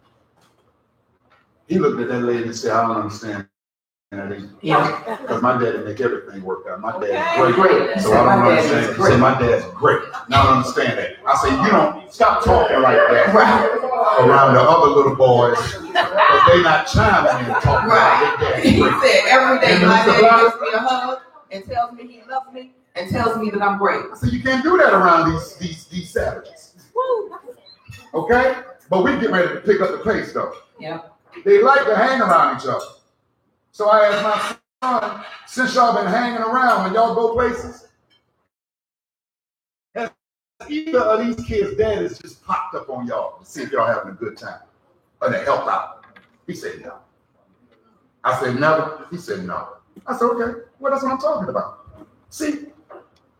He looked at that lady and said, I don't understand. Yeah. Because my daddy make everything work out. My dad's Okay. great. Great. So I don't My dad understand. is He said, my dad's great. Now I don't understand that. I say, you don't stop talking like that around the other little boys. Because they not chiming in and talking about their He dad's said every day And my Mr. dad Block- gives me a hug and tells me he loves me and tells me that I'm great. So you can't do that around these savages. Okay? But we get ready to pick up the pace though. Yeah. They like to hang around each other. So I asked my son, since y'all been hanging around when y'all go places, has either of these kids' daddies just popped up on y'all to see if y'all having a good time or to help out? He said no. I said never. He said no. I said okay. Well, that's what I'm talking about. See,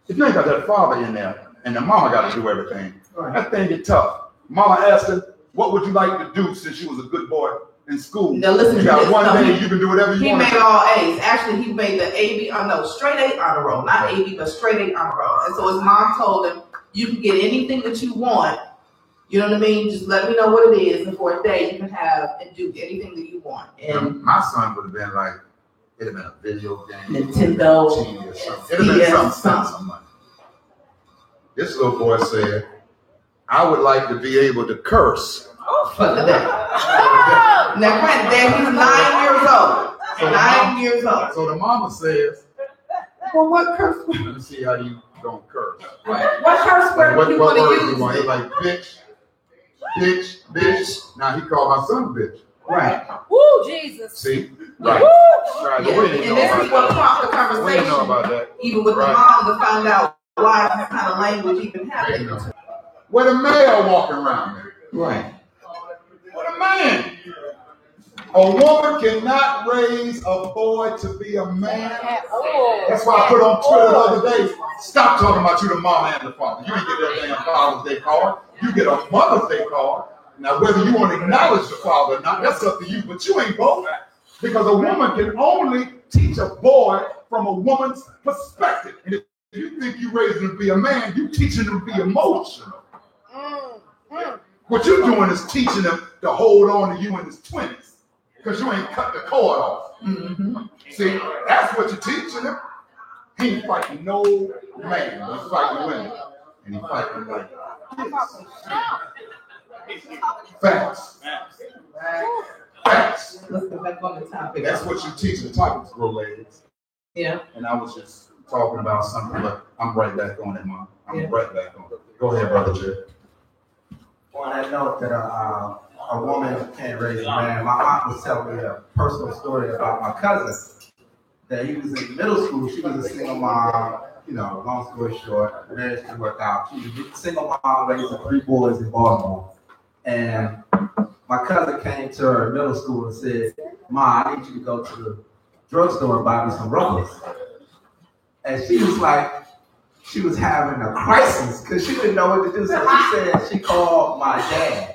if you ain't got that father in there and the mama got to do everything, that thing get tough. Mama asked him, what would you like to do since you was a good boy in school? Now listen You to got this. one No, day you can do whatever you He want made to do. all A's. Actually, he made the straight A honor roll. Not AB, but straight A honor roll. And so his mom told him, you can get anything that you want. You know what I mean? Just let me know what it is. And for a day, you can have and do anything that you want. And My son would have been like, it'd have been a video game. Nintendo, TV or something. It'd have been something, spend some money. This little boy said, I would like to be able to curse. oh, fuck that. Now, granted, Dad, he's 9 years old. So 9 years old. So the mama says, Well, what curse? let me see how you gonna curse. What curse word What do you word want do to you want? He's use? like, bitch. Now he called my son bitch. Right. Woo, Jesus. See? Right. Woo! Right. Yeah. We didn't And know this is what about prompted the that. We didn't know conversation, about that. even with Right. the mom, to find out why this kind of language even We didn't happened. know. With a male walking around there. Right. With a man. A woman cannot raise a boy to be a man. Oh. That's why I put on Twitter the other day, stop talking about you the mama and the father. You ain't get that damn Father's Day card. You get a Mother's Day card. Now, whether you want to acknowledge the father or not, that's up to you, but you ain't both. Because a woman can only teach a boy from a woman's perspective. And if you think you raising him to be a man, you teaching him to be emotional. What you're doing is teaching him to hold on to you in his 20s. Because you ain't cut the cord off. Mm-hmm. See, that's what you're teaching him. He ain't fighting no man. He's fighting women. And he's fighting like this. Facts. Facts. Let's go back on the topic. That's what you teach the topics, bro, ladies. Yeah. And I was just talking about something, but I'm right back on it, Mom. I'm right back on it. Go ahead, Brother Jay. On that note that a woman can't raise a man, my aunt was telling me a personal story about my cousin. That he was in middle school, she was a single mom, long story short, marriage didn't work out. She was a single mom raising 3 boys in Baltimore. And my cousin came to her in middle school and said, Ma, I need you to go to the drugstore and buy me some rubbers. And she was like, she was having a crisis because she didn't know what to do. So she said she called my dad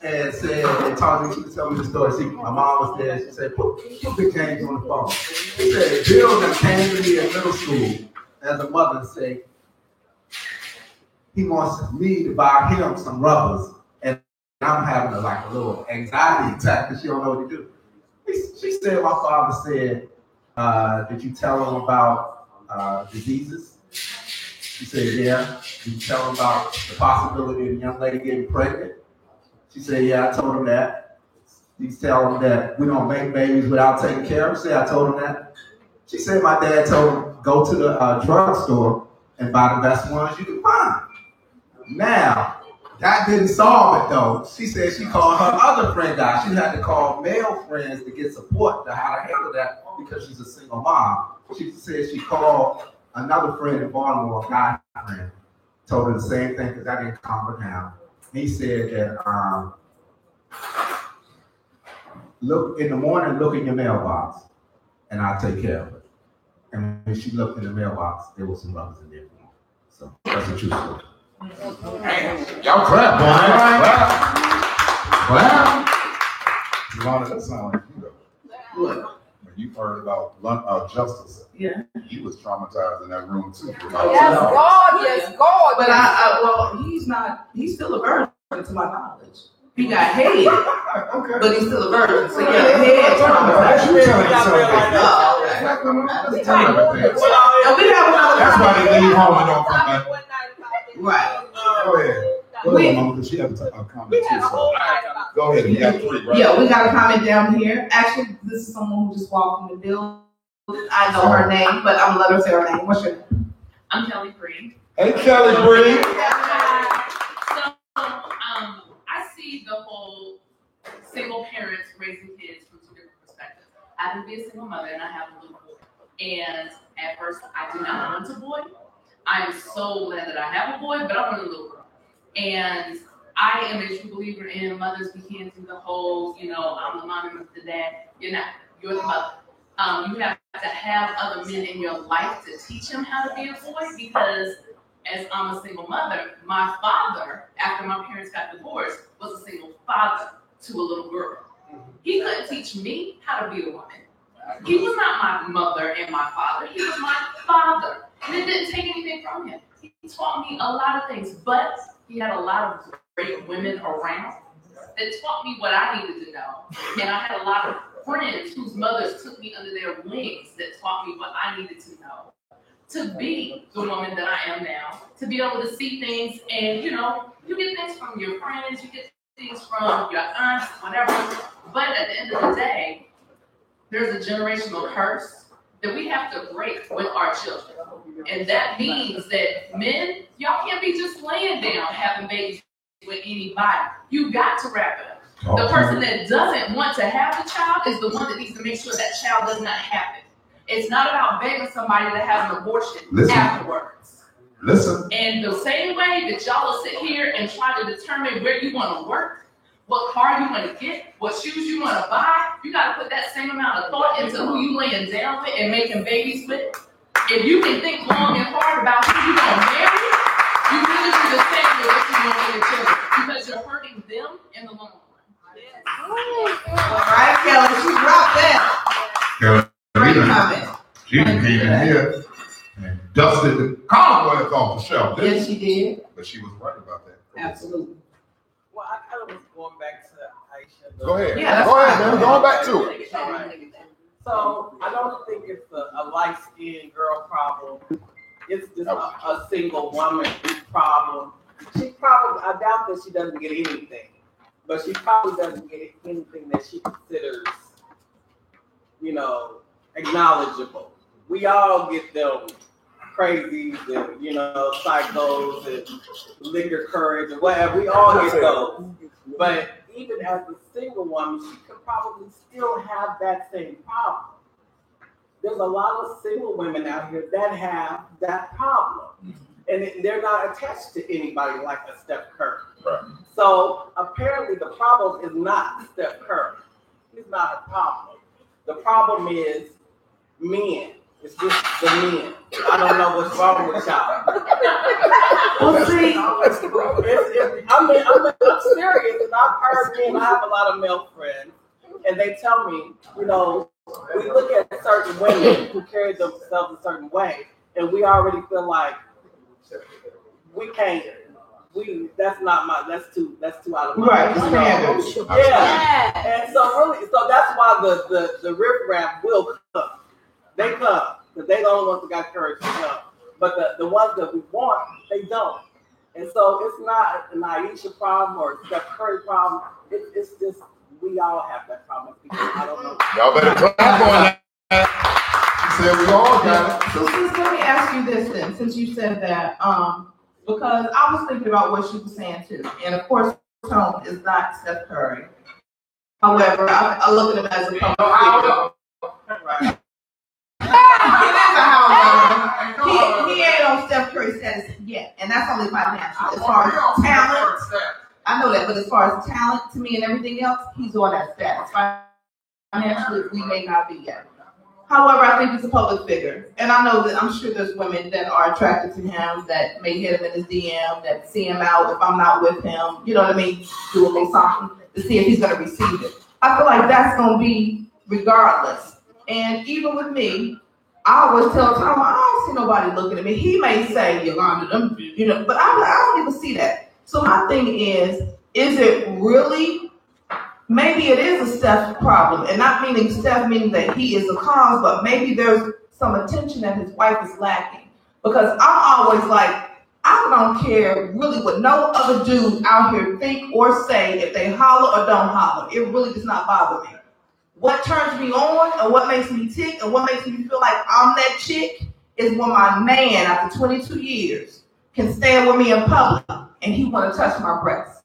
and said, and told me, she could tell me the story. See, my mom was there. She said, put Big James on the phone. She said, Bill that came to me in middle school as a mother and said, he wants me to buy him some rubbers. And I'm having a little anxiety attack because she don't know what to do. She said, my father said, did you tell him about diseases? She said, yeah. Did you tell him about the possibility of a young lady getting pregnant? She said, yeah, I told him that. You tell him that we don't make babies without taking care of them? She said, I told him that. She said, my dad told him go to the drugstore and buy the best ones you can find. Now, that didn't solve it though. She said she called her other friend guy. She had to call male friends to get support to how to handle that because she's a single mom. She said she called another friend in Baltimore, a guy friend, told her the same thing because that didn't calm her down. He said that look in the morning, look in your mailbox, and I'll take care of it. And when she looked in the mailbox, there was some rubbers in there for her. So that's a true story. Y'all clap, boy. Clap. Yolanda, that sounds like you though. What? When you heard about Justice, Yeah. you was traumatized in that room too. Yes, God, yes, God. But well, he's still a virgin to my knowledge. He got head, Okay. but he's still a virgin. So yeah, head traumatized. You telling yourself Oh, okay. That's telling everything. And we have another That's why they leave home and don't come back. Right. Go ahead. Go ahead, Mama, because she has a comment too. So. Go ahead. You got 3, right? Yeah, we got a comment down here. Actually, this is someone who just walked in the building. I know her name, but I'm gonna let her say her name. What's your name? I'm Kelly Bree. Hey, Kelly Bree. So, I see the whole single parents raising kids from 2 different perspectives. I happen to be a single mother and I have a little boy. And at first, I did not want a boy. I am so glad that I have a boy, but I want a little girl. And I am a true believer in mothers. We can't do the whole, I'm the mom and the dad. You're not. You're the mother. You have to have other men in your life to teach him how to be a boy because as I'm a single mother, my father, after my parents got divorced, was a single father to a little girl. He couldn't teach me how to be a woman. He was not my mother and my father. He was my father. And it didn't take anything from him. He taught me a lot of things, but he had a lot of great women around that taught me what I needed to know. And I had a lot of friends whose mothers took me under their wings that taught me what I needed to know to be the woman that I am now, to be able to see things. And, you get things from your friends, you get things from your aunts, whatever. But at the end of the day, there's a generational curse that we have to break with our children. And that means that men, y'all can't be just laying down having babies with anybody. You got to wrap it up. The person that doesn't want to have the child is the one that needs to make sure that child does not happen. It's not about begging somebody to have an abortion afterwards. Listen. And the same way that y'all will sit here and try to determine where you want to work, what car you want to get, what shoes you want to buy, you got to put that same amount of thought into who you laying down with and making babies with. If you can think long and hard about who you're going to marry, you really do the same with what you're doing with your children because you're hurting them in the long run. All right, Kelly, she dropped that. Great comment. She came in here and dusted the cowboys off the shelf. Yes, she did. But she was right about that. Absolutely. Well, I kind of was going back to Aisha. Go ahead. Yeah, Go ahead, man. Going back to it. All right. So I don't think it's a light-skinned girl problem. It's just a single woman problem. I doubt that she doesn't get anything, but she probably doesn't get anything that she considers, acknowledgeable. We all get them crazies and, psychos and liquor courage and whatever. We all get those. But even as a single woman, she could probably still have that same problem. There's a lot of single women out here that have that problem. And they're not attached to anybody like a Steph Curry. Right. So apparently the problem is not Steph Curry. It's not a problem. The problem is men. It's just the men. I don't know what's wrong with y'all. Well, see, I'm serious, and I've heard men. I have a lot of male friends, and they tell me, we look at certain women who carry themselves a certain way, and we already feel like we can't. That's too out of my right, standards. Yeah. And so that's why the riffraff will come. They come because they the only ones that got courage to come. But the ones that we want, they don't. And so it's not an Aisha problem or a Steph Curry problem. It's just we all have that problem. I don't know. Y'all better clap on that. said we all got it. So sis, let me ask you this then, since you said that, because I was thinking about what she was saying too, and of course, Tone is not Steph Curry. However, I look at him as a public figure. Right. It is a household. He ain't on Steph Curry status yet, and that's only financial. As far as talent, I know that, but as far as talent to me and everything else, he's on that status. Financially, we may not be yet. However, I think he's a public figure, and I know that I'm sure there's women that are attracted to him that may hit him in his DM, that see him out if I'm not with him. You know what I mean? Doing me something to see if he's going to receive it. I feel like that's going to be regardless. And even with me, I always tell Tom, I don't see nobody looking at me. He may say, Yolanda, them, you know, but I don't even see that. So my thing is it really? Maybe it is a Steph problem, and not meaning Steph meaning that he is the cause, but maybe there's some attention that his wife is lacking. Because I'm always like, I don't care really what no other dude out here think or say if they holler or don't holler. It really does not bother me. What turns me on and what makes me tick and what makes me feel like I'm that chick is when my man, after 22 years, can stand with me in public and he want to touch my breast.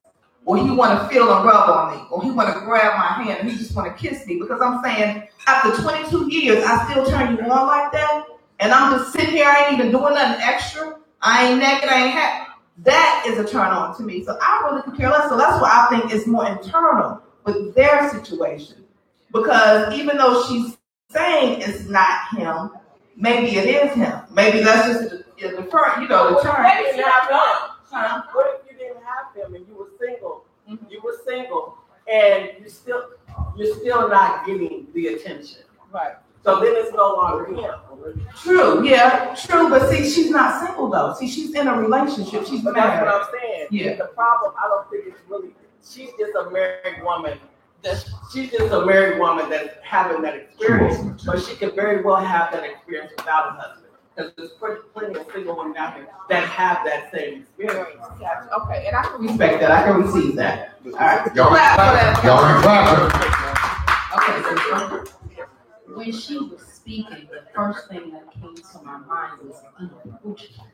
Or he want to feel and rub on me, or he want to grab my hand, and he just want to kiss me. Because I'm saying, after 22 years, I still turn you on like that, and I'm just sitting here, I ain't even doing nothing extra. I ain't naked, I ain't happy. That is a turn on to me. So I really could care less. So that's why I think it's more internal with their situation. Because even though she's saying it's not him, maybe it is him. Maybe that's just the term. What if you didn't have him and you were single? Mm-hmm. You were single, and you're still not getting the attention. Right. So then it's no longer him. True. Yeah. True. But see, she's not single though. See, she's in a relationship. She's married. That's what I'm saying. Yeah. The problem, I don't think it's really. She's just a married woman. She's just a married woman that's having that experience, but she could very well have that experience without a husband. Because there's plenty of single women out there that have that same experience. Okay, and I can respect that. I can receive that. All right. Y'all ain't clapping. Okay, so when she was speaking, the first thing that came to my mind was unapproachable.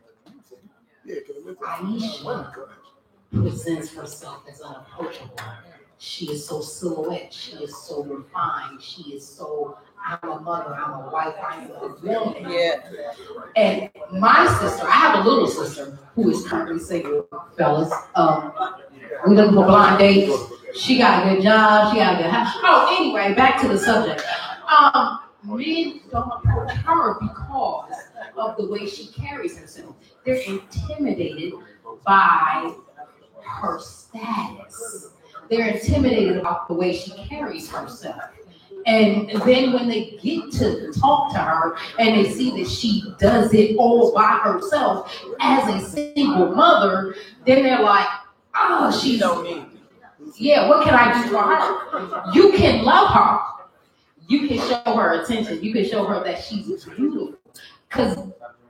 Aisha presents herself as unapproachable. She is so silhouette. She is so refined. She is so, I'm a mother, I'm a wife, I'm a woman. Yeah. And my sister, I have a little sister who is currently single, fellas. We looking for blind dates. She got a good job. She got a good house. Oh, anyway, back to the subject. Men don't approach her because of the way she carries herself. They're intimidated by her status. They're intimidated about the way she carries herself. And then when they get to talk to her and they see that she does it all by herself as a single mother, then they're like, oh, she's so mean. Yeah, what can I do for her? You can love her. You can show her attention. You can show her that she's beautiful. Because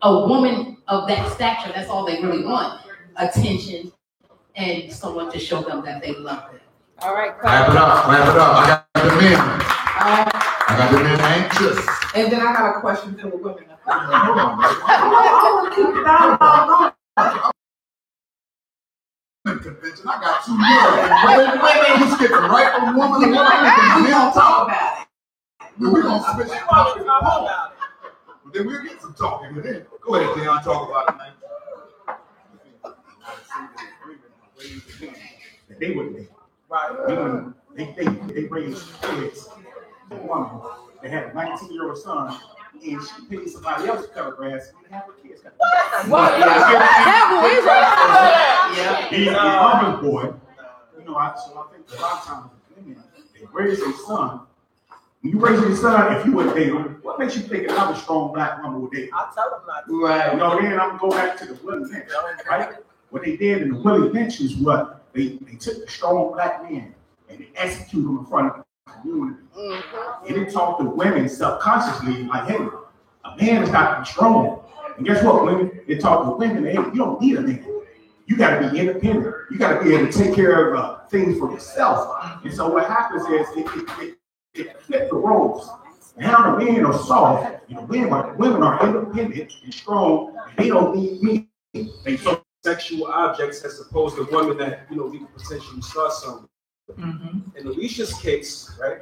a woman of that stature, that's all they really want. Attention and someone to show them that they love them. All right, clap it up. I got the men. I got the men anxious. And then I got a question for the women. Hold on, convention. I got two men. You skipping right from woman to woman. We're gonna talk about it. We're gonna switch it up. But then we'll get some talking. Then go ahead, Deion, talk about it, man. They wouldn't be. Right. They raised kids. Woman that had a 19-year-old son, and she paid somebody else to cover grass and have her kids cut grass. What? Yeah. He's a mama's boy. You know, so I think a lot of times women, they raise their son. When you raise your son, if you would date him, what makes you think another strong black woman would date him? I tell them not to. Right. You know, then I'm going to go back to the Willie Lynch, right? What they did in the Willie Lynch is what they took the strong black men and they executed them in front of the community. Mm-hmm. And they taught the women subconsciously, like, hey, a man has got to be strong. And guess what, women? They taught the women, hey, you don't need a man. You got to be independent. You got to be able to take care of things for yourself. And so what happens is it flipped the roles. Now the men are soft. You know, women are independent and strong. And they don't need me. They so sexual objects as opposed to women that, you know, we could potentially start something. In Alicia's case, right,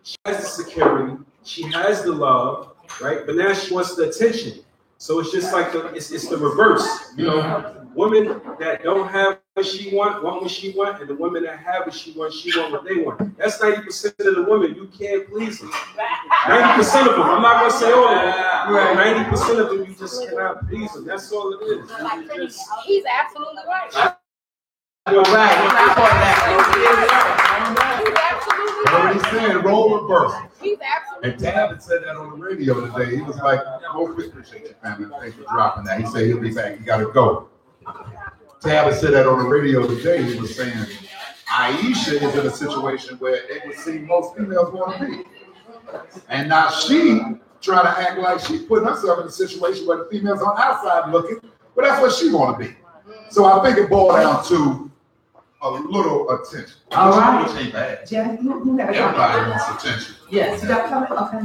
she has the security, she has the love, right, but now she wants the attention. So it's just like it's the reverse, you know. Women that don't have what she want what she want, and the women that have what she want what they want. That's 90% of the women. You can't please them. 90% of them. I'm not gonna say all of them. Right. 90% of them you just cannot please them. That's all it is. He's absolutely right. You're right. He's absolutely What right. he's saying, role reversal. He's absolutely And Tab had said that on the radio today. He was like, "Oh, we appreciate you, family. Thanks for dropping that." He said he'll be back. He got to go. Tab had said that on the radio today. He was saying Aisha is in a situation where it would seem most females want to be, and now she trying to act like she's putting herself in a situation where the females on outside looking, but that's what she want to be. So I think it boiled down to a little attention. All right. Which ain't bad. Jeff, you got a Everybody comment? wants attention. Yes, you got a comment? Okay.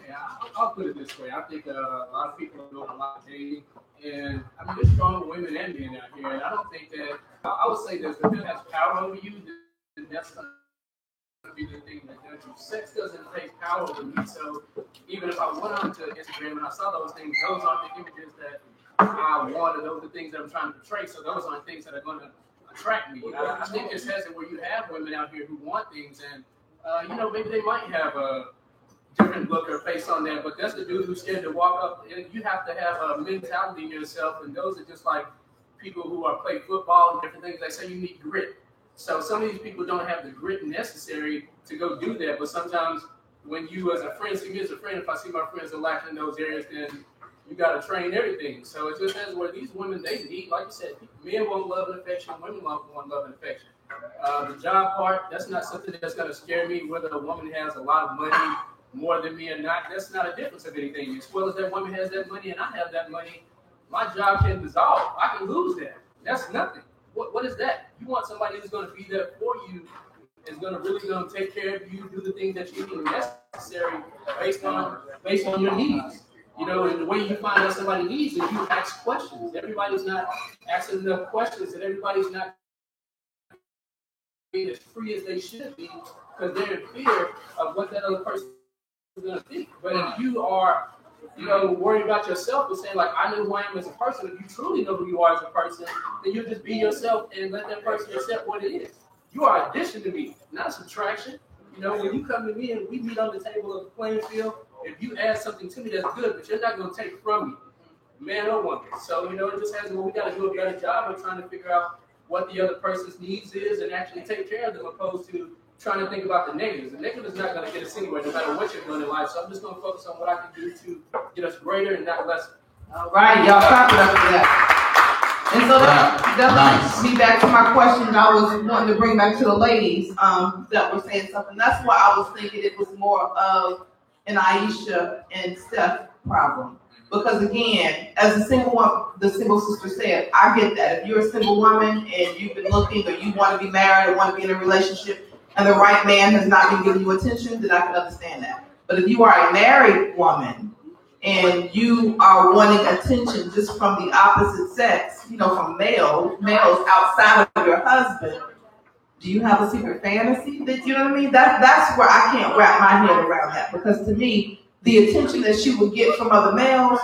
Yeah, I'll put it this way. I think a lot of people are doing a lot of dating, and I mean, there's strong women and men out here, and I don't think that, I would say that if it has power over you, then that's going to be the thing that does you. Sex doesn't take power over me, so even if I went onto Instagram and I saw those things, those aren't the images that I want, or those are things that I'm trying to portray, so those aren't things that are going to attract me. I think this has it where you have women out here who want things, and you know, maybe they might have a different look or face on that, but that's the dude who's scared to walk up. And you have to have a mentality in yourself, and those are just like people who are play football and different things. They say you need grit. So some of these people don't have the grit necessary to go do that. But sometimes when you, as a friend, see me as a friend, if I see my friends are lacking in those areas, then you got to train everything. So it just has where these women, they need, like you said, men want love and affection, women want love and affection. The job part, that's not something that's going to scare me, whether a woman has a lot of money, more than me or not. That's not a difference of anything. As well as that woman has that money and I have that money, my job can dissolve. I can lose that. That's nothing. What is that? You want somebody who's going to be there for you, is going to really going to take care of you, do the things that you need necessary based on your needs. You know, and the way you find out somebody needs is you ask questions. Everybody's not asking enough questions, and everybody's not being as free as they should be because they're in fear of what that other person is going to think. But if you are, you know, worried about yourself and saying, like, I know who I am as a person, if you truly know who you are as a person, then you just be yourself and let that person accept what it is. You are addition to me, not subtraction. You know, when you come to me and we meet on the table of the playing field, if you add something to me, that's good, but you're not going to take from me, man or woman. So, you know, it just has, well, we got to do a better job of trying to figure out what the other person's needs is and actually take care of them, opposed to trying to think about the negatives. The negative is not going to get us anywhere, no matter what you're doing in life. So I'm just going to focus on what I can do to get us greater and not less. All right, y'all clap it up for that. And so that leads me back to my question I was wanting to bring back to the ladies that were saying something. That's why I was thinking it was more of an Aisha and Steph problem. Because again, as a single one, the single sister said, I get that. If you're a single woman and you've been looking, or you want to be married or want to be in a relationship, and the right man has not been giving you attention, then I can understand that. But if you are a married woman and you are wanting attention just from the opposite sex, you know, from males outside of your husband, do you have a secret fantasy? That, you know what I mean? That's where I can't wrap my head around that, because to me, the attention that she would get from other males,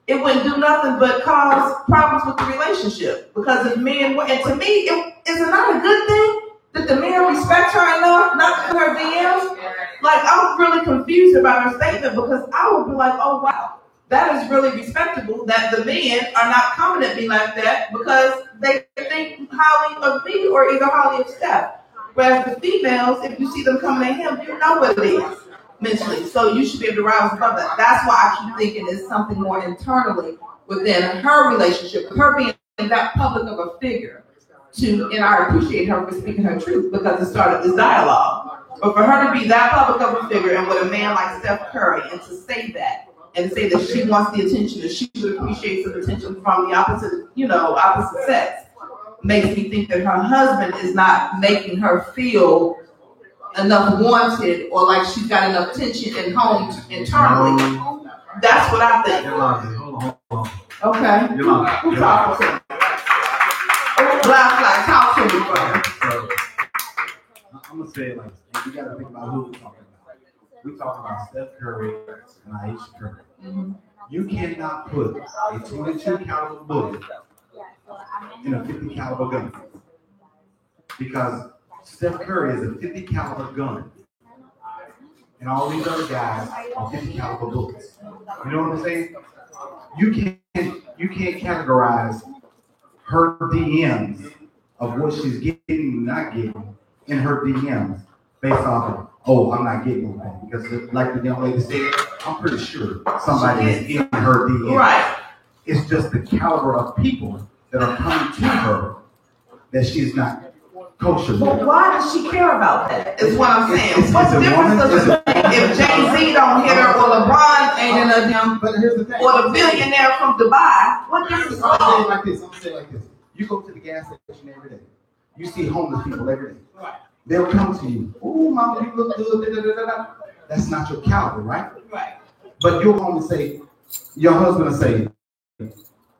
it wouldn't do nothing but cause problems with the relationship. Because if men, and to me, it's not a good thing that the men respect her enough not to put her DMs. Like, I'm really confused about her statement, because I would be like, oh wow, that is really respectable that the men are not coming at me like that because they think highly of me or either highly of Steph. Whereas the females, if you see them coming at him, you know what it is mentally. So you should be able to rise above that. That's why I keep thinking it's something more internally within her relationship, her being that public of a figure. And I appreciate her for speaking her truth because it started this dialogue. But for her to be that public of a figure and with a man like Steph Curry, and to say that, and say that she wants the attention, and she would appreciate some attention from the opposite sex, makes me think that her husband is not making her feel enough wanted or like she's got enough tension at home internally. That's what I think. Hold on. Okay. Who talking to me? Black, talk to me, brother. So, I'm gonna say it like this. You gotta think about who we're talking about. We're talking about Steph Curry and Aisha Curry. Mm-hmm. You cannot put a 22 caliber bullet in a 50 caliber gun because Steph Curry is a 50 caliber gun, and all these other guys are 50 caliber bullets. You know what I'm saying? You can't categorize her DMs of what she's getting and not getting in her DMs based off of, oh, I'm not getting anything. Because like the young lady said, I'm pretty sure somebody is in her DMs. Right. It's just the caliber of people that are coming to her that she's not kosher with. But why does she care about that? Is what I'm saying. What's the difference does it make if Jay-Z don't hit her or LeBron ain't in her damn, but here's the thing. or the billionaire from Dubai? What difference? I'm gonna say it like this. I'm gonna say it like this. You go to the gas station every day. You see homeless people every day. Right. They'll come to you. Oh, mama, you look good. Da, da, da, da, da. That's not your caliber, right? Right. But you'll only say, your husband will say,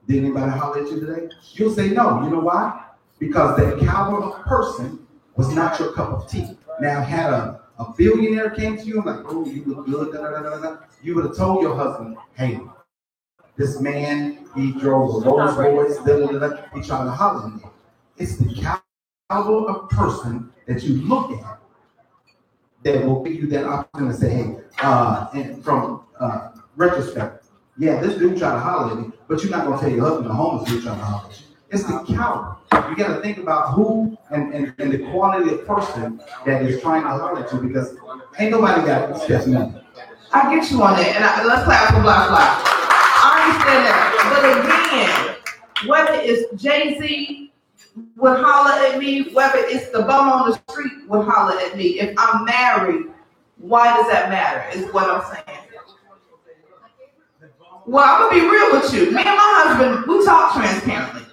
did anybody holler at you today? You'll say no. You know why? Because that caliber of person was not your cup of tea. Now, had a billionaire came to you and like, oh, you look good, da, da, da, da, da, you would have told your husband, hey, this man, he drove a Rolls Royce, da, da, da, da, he tried to holler at me. It's the caliber of person that you look at that will give you that opportunity to say, hey, and from retrospect, yeah, this dude tried to holler at me, but you're not going to tell your husband the homeless dude tried to holler at you. It's the caliber. You got to think about who and the quality of person that is trying to holler at you because ain't nobody got Steph's money. I get you on that, and let's clap for Black Lives. I understand that, but again, whether it's Jay-Z would holler at me, whether it's the bum on the street would holler at me. If I'm married, why does that matter? Is what I'm saying. Well, I'm gonna be real with you. Me and my husband, we talk transparently.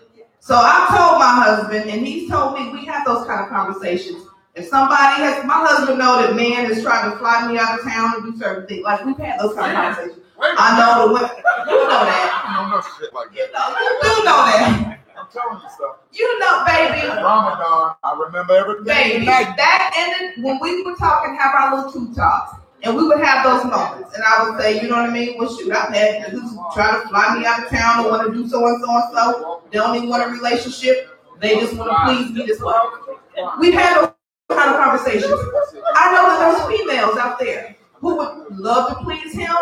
So I told my husband, and he's told me we have those kind of conversations. If somebody has, my husband know that man is trying to fly me out of town and do certain things. Like we've had those kind of conversations. I know the women, you know that. You don't know shit like that. You do know that. I'm telling you stuff. You know, baby. Ramadan, I remember everything. Baby, that ended when we would talk and have our little two talks. And we would have those moments. And I would say, you know what I mean? Well, shoot, I've had dudes try to fly me out of town or want to do so and so and so. They don't even want a relationship. They just want to please me this way. We've had those kind of conversations. I know that there's females out there who would love to please him.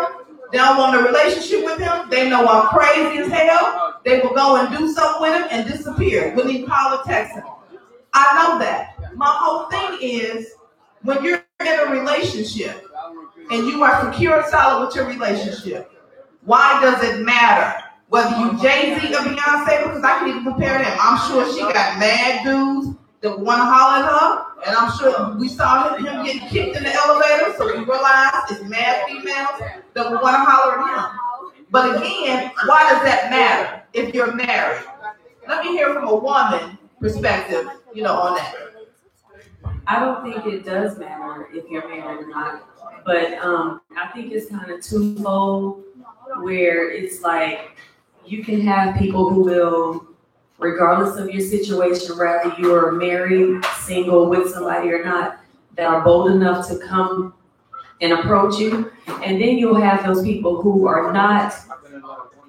They don't want a relationship with him. They know I'm crazy as hell. They will go and do something with him and disappear. Wouldn't even call or text him. I know that. My whole thing is when you're in a relationship and you are secure and solid with your relationship, why does it matter whether you Jay-Z or Beyonce? Because I can even compare them. I'm sure she got mad dudes that want to holler at her, and I'm sure we saw him getting kicked in the elevator, so we realized it's mad females that would want to holler at him. But again, why does that matter if you're married? Let me hear from a woman perspective, you know, on that. I don't think it does matter if you're married or not, but I think it's kind of twofold where it's like you can have people who will, regardless of your situation, whether you are married, single, with somebody or not, that are bold enough to come and approach you. And then you'll have those people who are not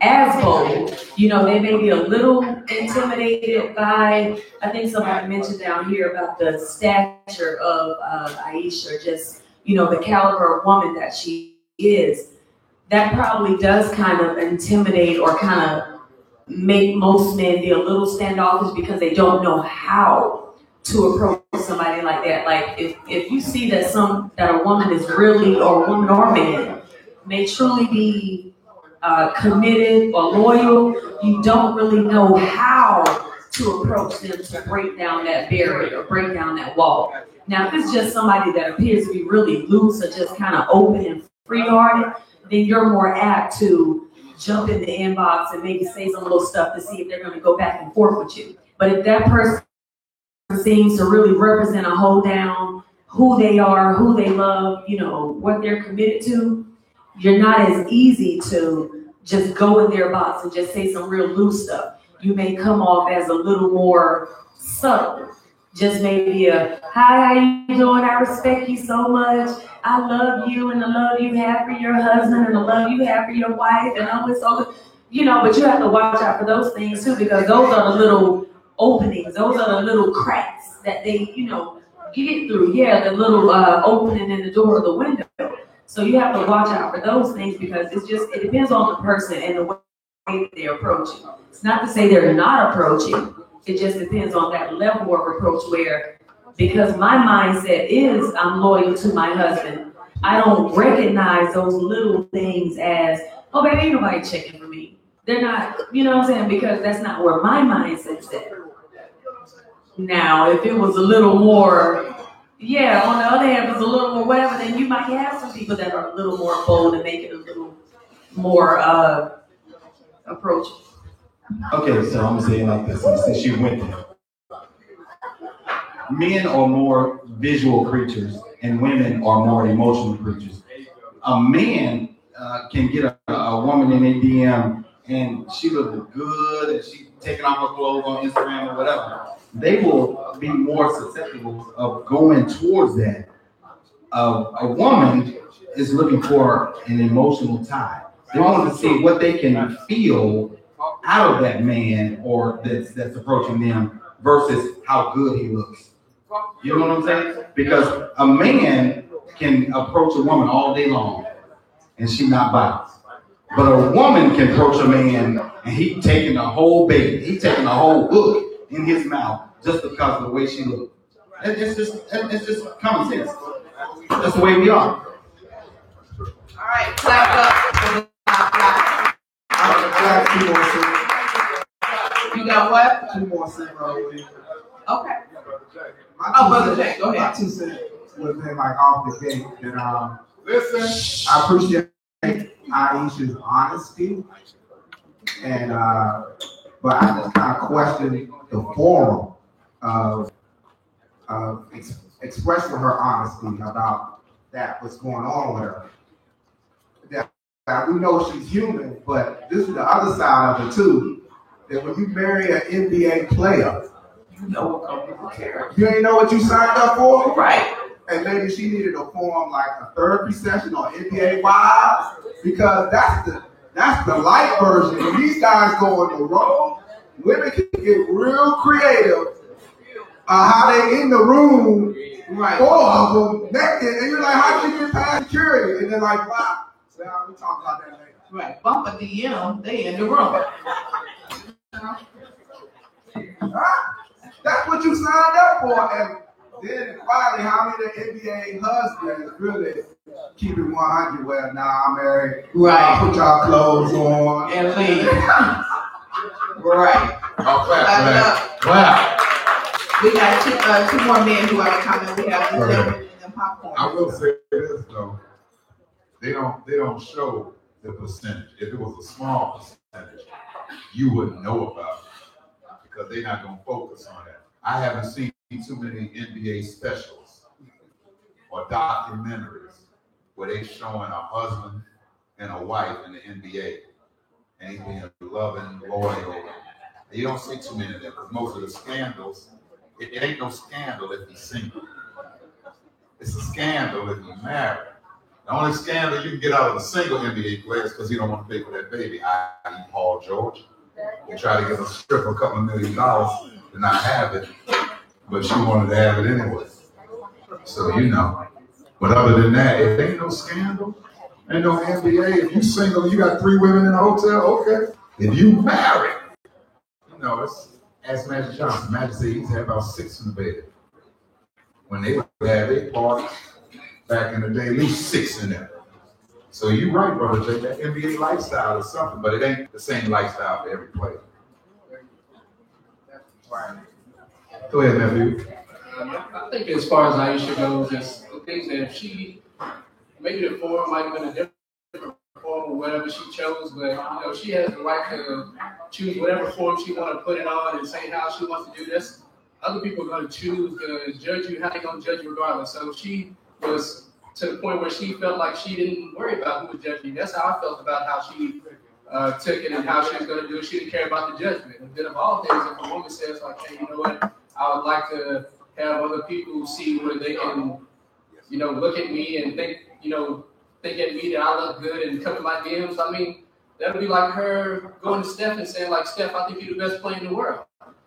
as bold. You know, they may be a little intimidated by, I think somebody mentioned down here about the stature of Aisha, just, you know, the caliber of woman that she is. That probably does kind of intimidate or kind of make most men be a little standoffish because they don't know how to approach somebody like that. Like if you see that a woman is really, or a woman or man, may truly be committed or loyal, you don't really know how to approach them to break down that barrier or break down that wall. Now, if it's just somebody that appears to be really loose or just kind of open and free-hearted, then you're more apt to jump in the inbox and maybe say some little stuff to see if they're going to go back and forth with you. But if that person seems to really represent a hold down, who they are, who they love, you know, what they're committed to, you're not as easy to just go in their box and just say some real loose stuff. You may come off as a little more subtle. Just maybe a, hi, how you doing? I respect you so much. I love you, and the love you have for your husband, and the love you have for your wife, and all this other, you know, but you have to watch out for those things too, because those are the little openings, those are the little cracks that they, you know, get through. Yeah, the little opening in the door of the window. So you have to watch out for those things, because it depends on the person and the way they're approaching. It's not to say they're not approaching. It just depends on that level of approach where, because my mindset is I'm loyal to my husband, I don't recognize those little things as, oh, baby, ain't nobody checking for me. They're not, you know what I'm saying? Because that's not where my mindset's at. Now, if it was a little more, yeah, on the other hand, if it's a little more whatever, then you might have some people that are a little more bold and make it a little more approachable. Okay, so I'm gonna say it like this, since you went there. Men are more visual creatures and women are more emotional creatures. A man can get a woman in a DM and she looks good and she's taking off her clothes on Instagram or whatever. They will be more susceptible of going towards that. A woman is looking for an emotional tie. They want to see what they can feel out of that man or that's approaching them versus how good he looks. You know what I'm saying? Because a man can approach a woman all day long and she not biased. But a woman can approach a man and he taking the whole baby, he taking the whole hook in his mouth just because of the way she looks. It's just common sense. That's the way we are. All right, clap up. You got what? 2 more cents right with it. Okay. Oh, Brother Jay, go ahead. My 2 cents was in like off the gate. And listen, I appreciate Aisha's honesty, and but I just kind of question the forum of expressing her honesty about that, what's going on with her. That we know she's human, but this is the other side of it too. That when you marry an NBA player, you know what people care. You ain't know what you signed up for, right? And maybe she needed to form like a therapy session on NBA Wives, because that's the light version. When these guys go on the road, women can get real creative. How they in the room, right? 4 of them naked, and you're like, how did you get past security? And they're like, wow. So we talk about that later. Right, bump at the end, they in the room. That's what you signed up for, and then finally, how many NBA husbands really keep it 100? Well, nah, I'm married. Right. Put y'all clothes on and leave. Right. Oh, clap. We got two more men who have a comment. We have the popcorn. I will say this though. They don't show the percentage. If it was a small percentage, you wouldn't know about it because they're not going to focus on that. I haven't seen too many NBA specials or documentaries where they're showing a husband and a wife in the NBA and he's being loving, loyal. You don't see too many of them because most of the scandals, it ain't no scandal if he's single. It's a scandal if he's married. The only scandal you can get out of a single NBA player is because he don't want to pay for that baby, i.e. Paul George. They try to give a stripper $2 million to not have it, but she wanted to have it anyway. So, you know. But other than that, it ain't no scandal. Ain't no NBA. If you single, you got 3 women in a hotel, okay. If you married, you know, it's ask Magic Johnson. Magic said he's had about 6 in the bed. When they would have their parties back in the day, at least 6 in there. So you're right, Brother Jay, that NBA lifestyle is something, but it ain't the same lifestyle for every player. Go ahead, nephew. I think as far as Aisha goes, it's the things that if she, maybe the form might have been a different form or whatever she chose, but you know, she has the right to choose whatever form she wants to put it on and say how she wants to do this. other people are going to choose to judge you how they're going to judge you regardless. So she was to the point where she felt like she didn't worry about who was judging. That's how I felt about how she took it and how she was going to do it. She didn't care about the judgment. And then of all things, if a woman says like, hey, you know what, I would like to have other people see where they can, you know, look at me and think, you know, think at me that I look good and come to my DMs. I mean, that would be like her going to Steph and saying like, Steph, I think you're the best player in the world.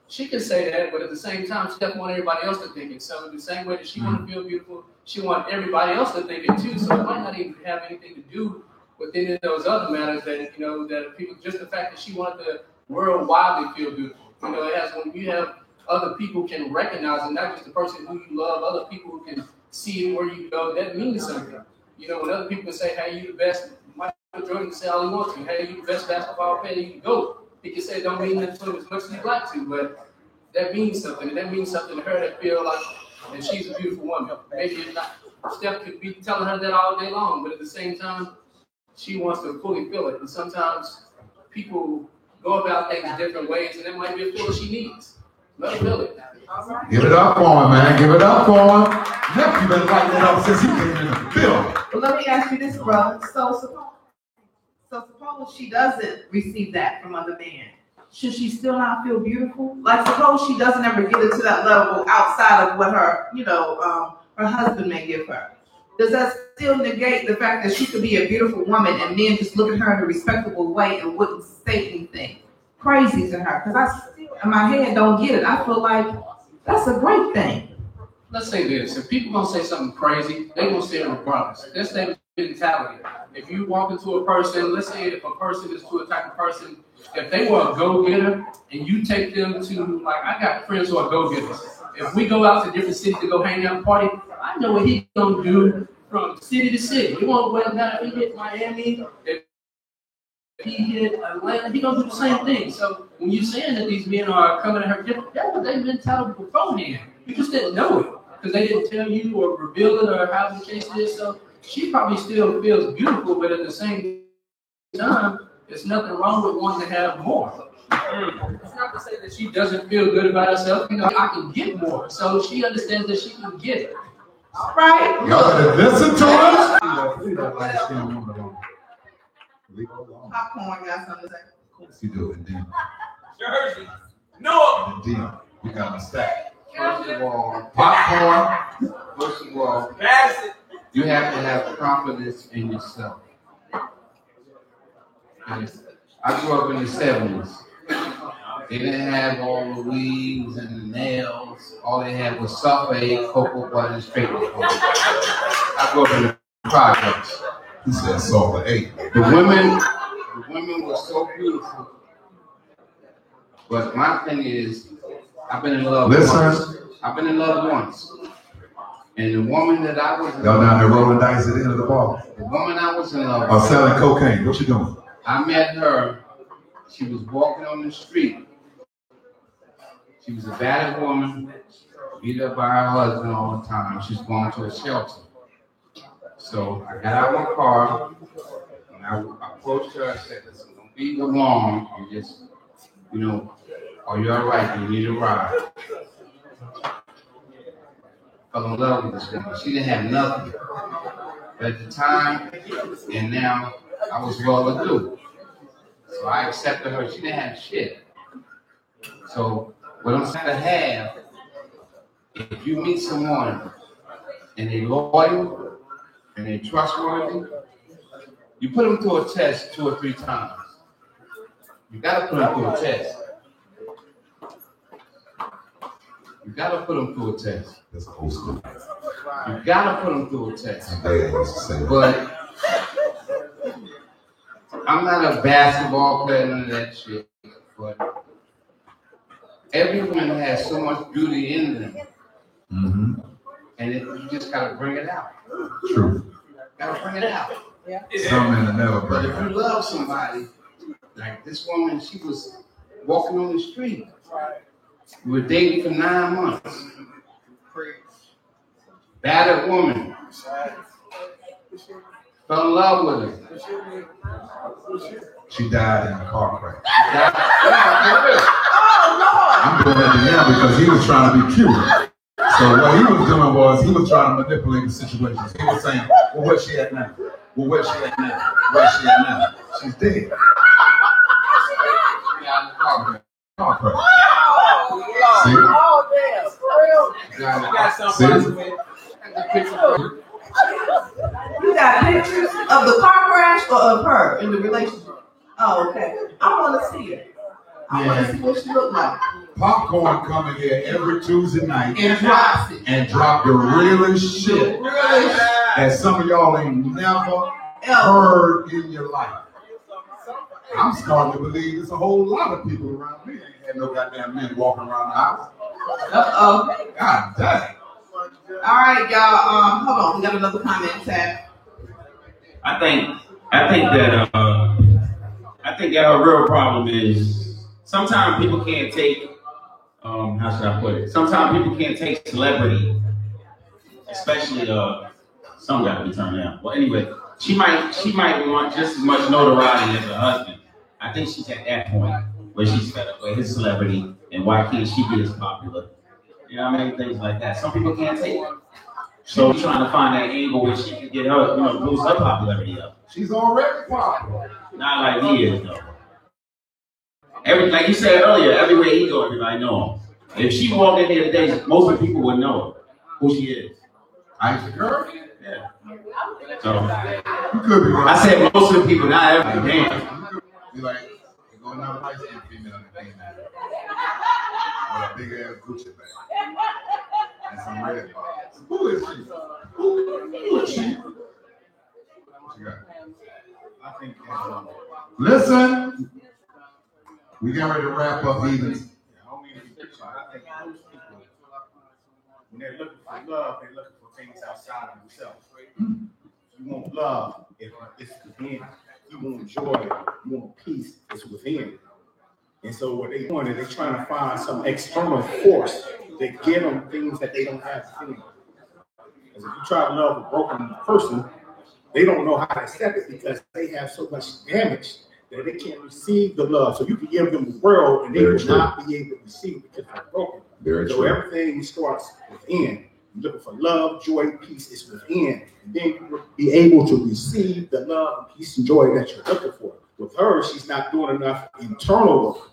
She can say that, but at the same time, Steph wants everybody else to think it. So the same way that she wants to feel beautiful, she wants everybody else to think it too. So it might not even have anything to do with any of those other matters that, you know, that people, just the fact that she wanted the world widely feel beautiful. You know, it has, when you have other people can recognize it, not just the person who you love, other people who can see it where you go, that means something. You know, when other people say, hey, you the best, Michael Jordan can say all he wants to, hey, you the best basketball player, you can go. He can say it don't mean nothing to him as much as he'd like to, but that means something. And that means something to her that feel like that she's a beautiful woman. Maybe it's not, Steph could be telling her that all day long, but at the same time, she wants to fully feel it. And sometimes people go about things different ways, and that might be a feeling she needs. Let her feel it. Give it up for him, man. Give it up for him. Nephew been lighting it up since he came in the building. Well, let me ask you this, brother. So suppose she doesn't receive that from other men. Should she still not feel beautiful? Like, suppose she doesn't ever get into that level outside of what her, you know, her husband may give her. Does that still negate the fact that she could be a beautiful woman and men just look at her in a respectable way and wouldn't say anything crazy to her? Because I still, in my head, don't get it. I feel like that's a great thing. Let's say this. If people gonna say something crazy, they gonna say it regardless. That's their mentality. If you walk into a person, let's say if a person is to a type of person, if they were a go-getter and you take them to, like, I got friends who are go-getters. If we go out to different cities to go hang out and party, I know what he's gonna do from city to city. We won't well down. If he hit Miami, if he hit Atlanta, he gonna do the same thing. So when you're saying that these men are coming at her different, that's what they've been telling beforehand. You just didn't know it because they didn't tell you or reveal it or how the case is. So she probably still feels beautiful, but at the same time, there's nothing wrong with wanting to have more. It's not to say that she doesn't feel good about herself. You know, I can get more. So she understands that she can get it. All right. Y'all better listen to us. Popcorn got something to say. Of course you do, indeed. Jersey. No. Indeed. We got a stack. First of all, popcorn. First of all, Pass it. you have to have confidence in yourself. And I grew up in the 70s. They didn't have all the weaves and the nails. All they had was sulfate, cocoa butter, and straight before. I grew up in the projects. He said sulfur 8. The women were so beautiful. But my thing is, I've been in love once. I've been in love once. And the woman that I was in Y'all love down there rolling dice at the end of the ball. The woman I was in love Or with. selling cocaine. What you doing? I met her. She was walking on the street. She was a battered woman, beat up by her husband all the time. She's going to a shelter. So I got out of my car and I approached her. I said, listen, don't be alarmed. You just, you know, are you all right? Do you need a ride? Fell in love with this woman. She didn't have nothing. But at the time, and now, I was well-to-do. So I accepted her. She didn't have shit. So what I'm saying to have, if you meet someone and they're loyal and they're trustworthy, you put them to a test 2 or 3 times. You gotta put them through a test. You gotta put them through a test. That's old school. You gotta put them through a test. My dad used to say that. But I'm not a basketball player, none of that shit. But every woman has so much beauty in them. Mm-hmm. And you just gotta bring it out. True. Gotta bring it out. Yeah. Some men never But bring if it you out. love somebody, like this woman, she was walking on the street. We were dating for 9 months. Battered woman. Fell in love with her. She died in a car crash. Yeah, for real. Oh, I'm doing that to him because he was trying to be cute. So what he was doing was he was trying to manipulate the situation. He was saying, well, where's she at now? Well, where's she at now? Where's she at now? She's dead. See? You got pictures of the car crash or of her in the relationship? Oh, okay. I want to see it. I want to see what she look like. Popcorn coming here every Tuesday night And drops it. and drop the realest shit that some of y'all ain't never heard in your life. I'm starting to believe there's a whole lot of people around me ain't had no goddamn men walking around the house. Uh-oh. God damn. All right, y'all. Hold on. We got another comment tab. I think that her real problem is sometimes people can't take. How should I put it? Sometimes people can't take celebrity, especially some got to be turned down. Well, anyway, she might want just as much notoriety as her husband. I think she's at that point where she's fed up with his celebrity and why can't she be as popular? You know what I mean? Things like that. Some people can't take it. So she's trying to find that angle where she can get her, boost her popularity up. She's already popular. Not like he is though. Like you said earlier, everywhere he go, everybody know him. If she walked in here today, most of the people would know who she is. Aisha Curry? Yeah. So you could be right. I said most of the people, not everybody. Damn. Be like, you're going out light skinned female in the thing now. With a big ass Gucci bag. And some red bars. Who is she? Who is she? What you got? I think listen. We got ready to wrap up heathens. I think most people, when they're looking for love, they're looking for things outside of themselves. You want love, it's within. You want joy, you want peace, it's within. And so what they're doing is they're trying to find some external force that give them things that they don't have to feel. Because if you try to love a broken person, they don't know how to accept it because they have so much damage that they can't receive the love. So you can give them the world and they will not be able to receive it because they're broken. So everything starts within. You're looking for love, joy, peace is within. And then you will be able to receive the love, peace, and joy that you're looking for. With her, she's not doing enough internal work.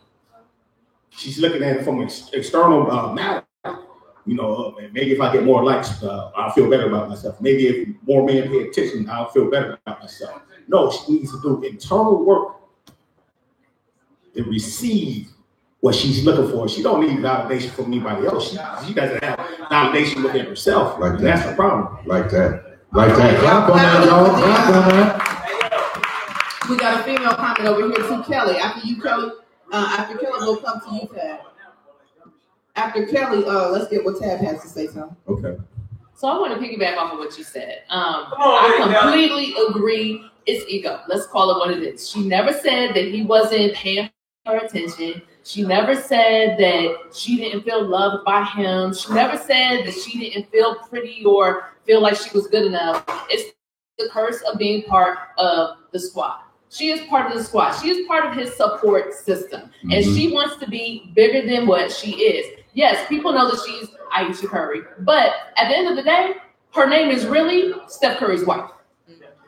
She's looking at it from an external matter. Maybe if I get more likes, I'll feel better about myself. Maybe if more men pay attention, I'll feel better about myself. No, she needs to do internal work to receive what she's looking for. She don't need validation from anybody else. She doesn't have validation within herself. Like that. That's the problem. Like that. Like that. Clap on that, y'all. Clap on that. We got a female comment over here to Kelly. After Kelly, we'll come to you, Tab. After Kelly, let's get what Tab has to say, son. Okay. So I want to piggyback off of what you said. I completely agree. It's ego. Let's call it what it is. She never said that he wasn't paying her attention. She never said that she didn't feel loved by him. She never said that she didn't feel pretty or feel like she was good enough. It's the curse of being part of the squad. She is part of the squad. She is part of his support system. Mm-hmm. And she wants to be bigger than what she is. Yes, people know that she's Aisha Curry. But at the end of the day, her name is really Steph Curry's wife.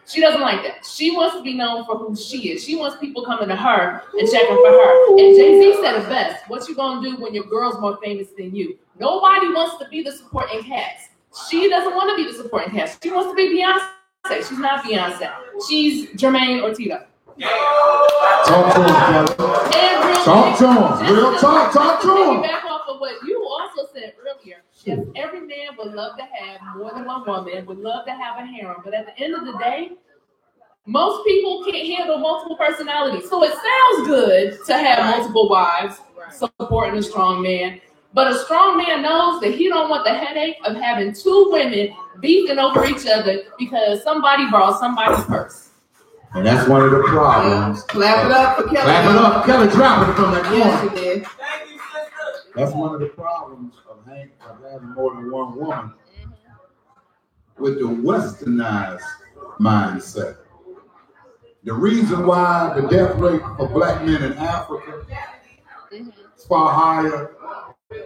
She doesn't like that. She wants to be known for who she is. She wants people coming to her and checking for her. And Jay-Z said it best. What you gonna do when your girl's more famous than you? Nobody wants to be the supporting cast. She doesn't want to be the supporting cast. She wants to be Beyonce. She's not Beyonce. She's Jermaine or Tito. Talk to him, brother. Talk to him. Real talk. Talk to him. Back off of what you also said earlier. Yes, every man would love to have more than one woman, would love to have a harem, but at the end of the day, most people can't handle multiple personalities. So it sounds good to have multiple wives supporting a strong man, but a strong man knows that he don't want the headache of having two women beefing over each other because somebody borrowed somebody's purse. And that's one of the problems. Clap it up for Kelly. Clap it up. Kelly dropping it from that corner. Yes, she did. That's one of the problems of having more than one woman with the westernized mindset. The reason why the death rate for black men in Africa is far higher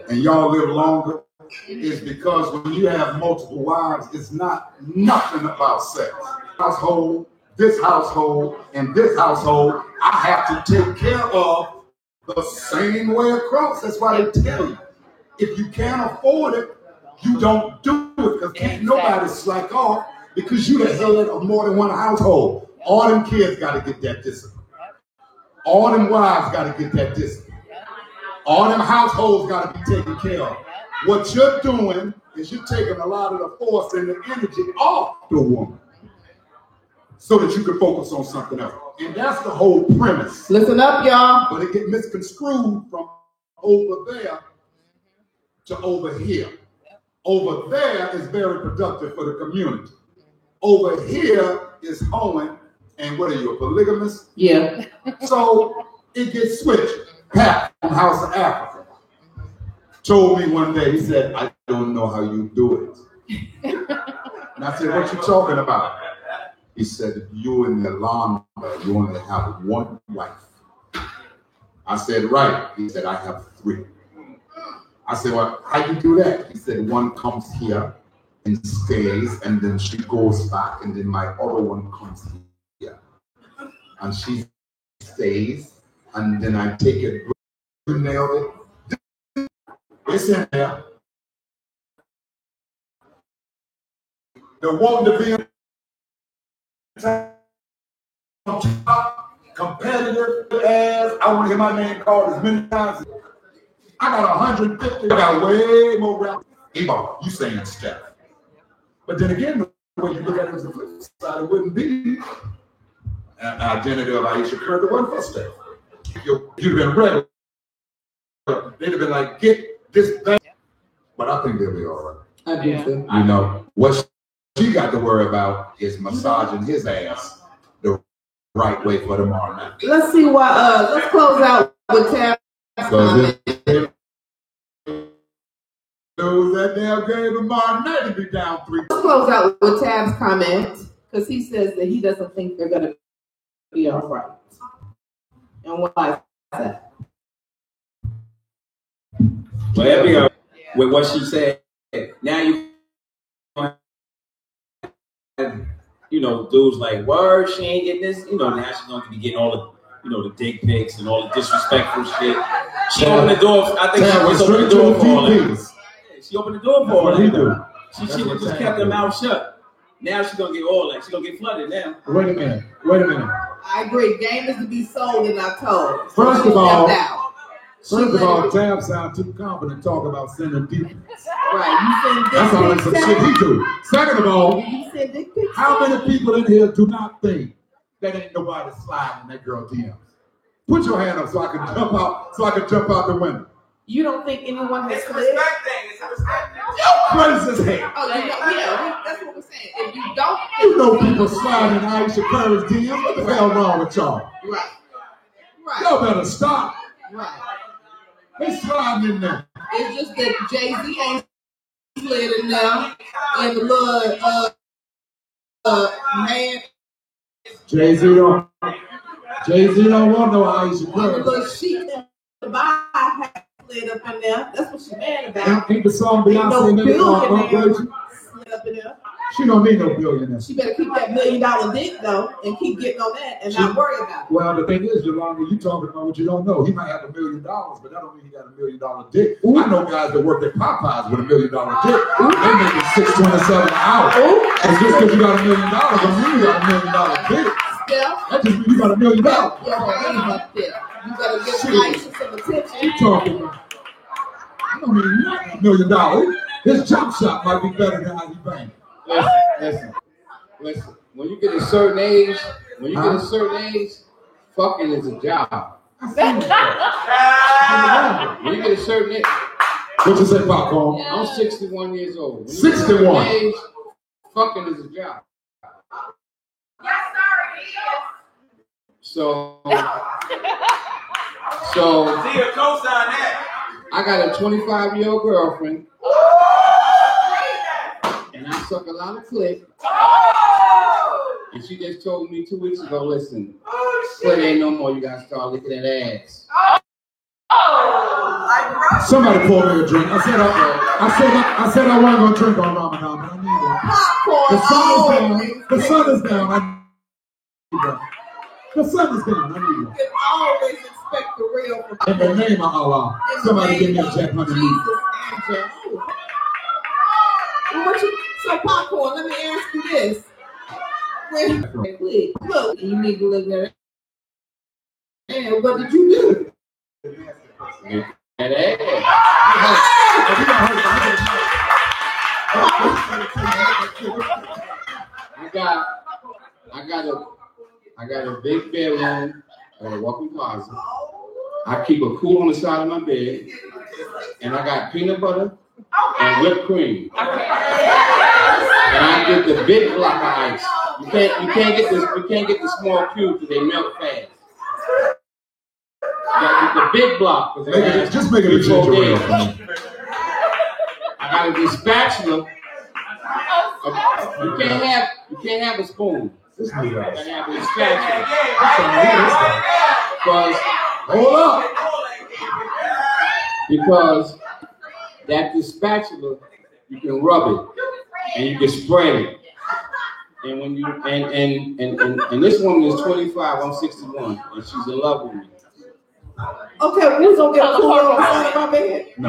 and y'all live longer is because when you have multiple wives, it's not nothing about sex. Household, this household, and this household, I have to take care of the same way across. That's why they tell you, if you can't afford it, you don't do it, because can't nobody slack off because you the head of more than one household. All them kids got to get that discipline. All them wives got to get that discipline. All them households got to be taken care of. What you're doing is you're taking a lot of the force and the energy off the woman so that you can focus on something else. And that's the whole premise. Listen up, y'all. But it gets misconstrued from over there to over here. Over there is very productive for the community. Over here is hoeing, and what are you, a polygamist? Yeah. So it gets switched. Pat from House of Africa told me one day, he said, I don't know how you do it. And I said, what you talking about? He said, you and Yolanda, you only have one wife. I said, right. He said, I have 3. I said, well, how you do that? He said, one comes here and stays, and then she goes back, and then my other one comes here. And she stays, and then I take it. You nailed it. It's in there. The one to be competitive as I want to hear my name called as many times. I got 150. I got way more rap. You saying Steph. But then again, the way you look at it as the flip side, it wouldn't be an identity of Aisha Curry. The one for Steph. You'd have been ready. They'd have been like, get this back. But I think they'll be all right. I do too. You know, what she got to worry about is massaging his ass the right way for tomorrow night. Let's see why. Let's close out with Tab. Lose that damn game tomorrow night to be down 3. Let's close out with Tab's comment, because he says that he doesn't think they're going to be all right. And why is that? Well, there we go. With what she said, now you know, dudes like, word, she ain't getting this. You know, now she's going to be getting all the, you know, the dick pics and all the disrespectful shit. She opened the door. I think she just opened the door for all that. She opened the door for all that. She should have just kept her mouth shut. Now she's going to get all that. She's going to get flooded now. Wait a minute. I agree. Game is to be sold and not told. First of all, Tab sounds too confident talking about sending dick pics. Right. That's all some shit he do. Second of all, how many people in here do not think that ain't nobody sliding in that girl DMs? Put your hand up so I can jump out. So I can jump out the window. You don't think anyone has slid? It's a respect thing. Crazy as hell. Oh, yeah, that's what we're saying. If you don't, you know people sliding in Aisha Curry's DMs. What the hell wrong with y'all? Right. Y'all better stop. Right. They sliding in there. It's just that Jay-Z ain't slid in there, and the little man. Jay-Z don't want no Aisha Curry. The little sheet in the bar slid up in there. That's what she mad about. Ain't the song Beyonce made slid up in there. She don't need no billionaire. She better keep that $1 million dick though, and keep getting on that, and not worry about it. Well, the thing is, Yolanda, you talking about what you don't know. He might have $1 million, but that don't mean he got $1 million dick. Ooh. I know guys that work at Popeyes with $1 million dick. Ooh. They making $627 an hour. And just because you got $1 million, don't mean you got $1 million dick. Yeah. That just means you got $1 million. You better give Aisha some attention. You talking about? I don't mean $1 million. His jump shot might be better than how he bang. Listen. When you get a certain age, fucking is a job. When you get a certain age. What you say, Popcorn? I'm 61 years old. 61. Age, fucking is a job. Yes, sir, he is. So See a co-sign that. I got a 25-year-old girlfriend. And I suck a lot of clit. And she just told me 2 weeks ago, listen, clit ain't no more. You gotta start licking that ass. Somebody pour me a drink. I said I wasn't gonna drink on Ramadan, but I need one. The sun is down. The sun is down. I need one. The sun is down. I need one. You always expect the real from In the name of Allah, somebody give me a Jack Honey Meat. So popcorn, let me ask you this. Look, you need to look at it. And what did you do? I got a big bedroom, I got a walk-in closet. I keep a cool on the side of my bed, and I got peanut butter and whipped cream. And I get the big block of ice. You can't get the small cubes because they melt fast. You gotta get the big block. Just make it a ginger ale. I got a spatula. You can't have a spoon. You gotta have a spatula. Hold up. Because that the spatula, you can rub it and you can spread it. And when you and this woman is 25, I'm 61, and she's in love with me. Okay, who's gonna get a cool on the side of my bed? No.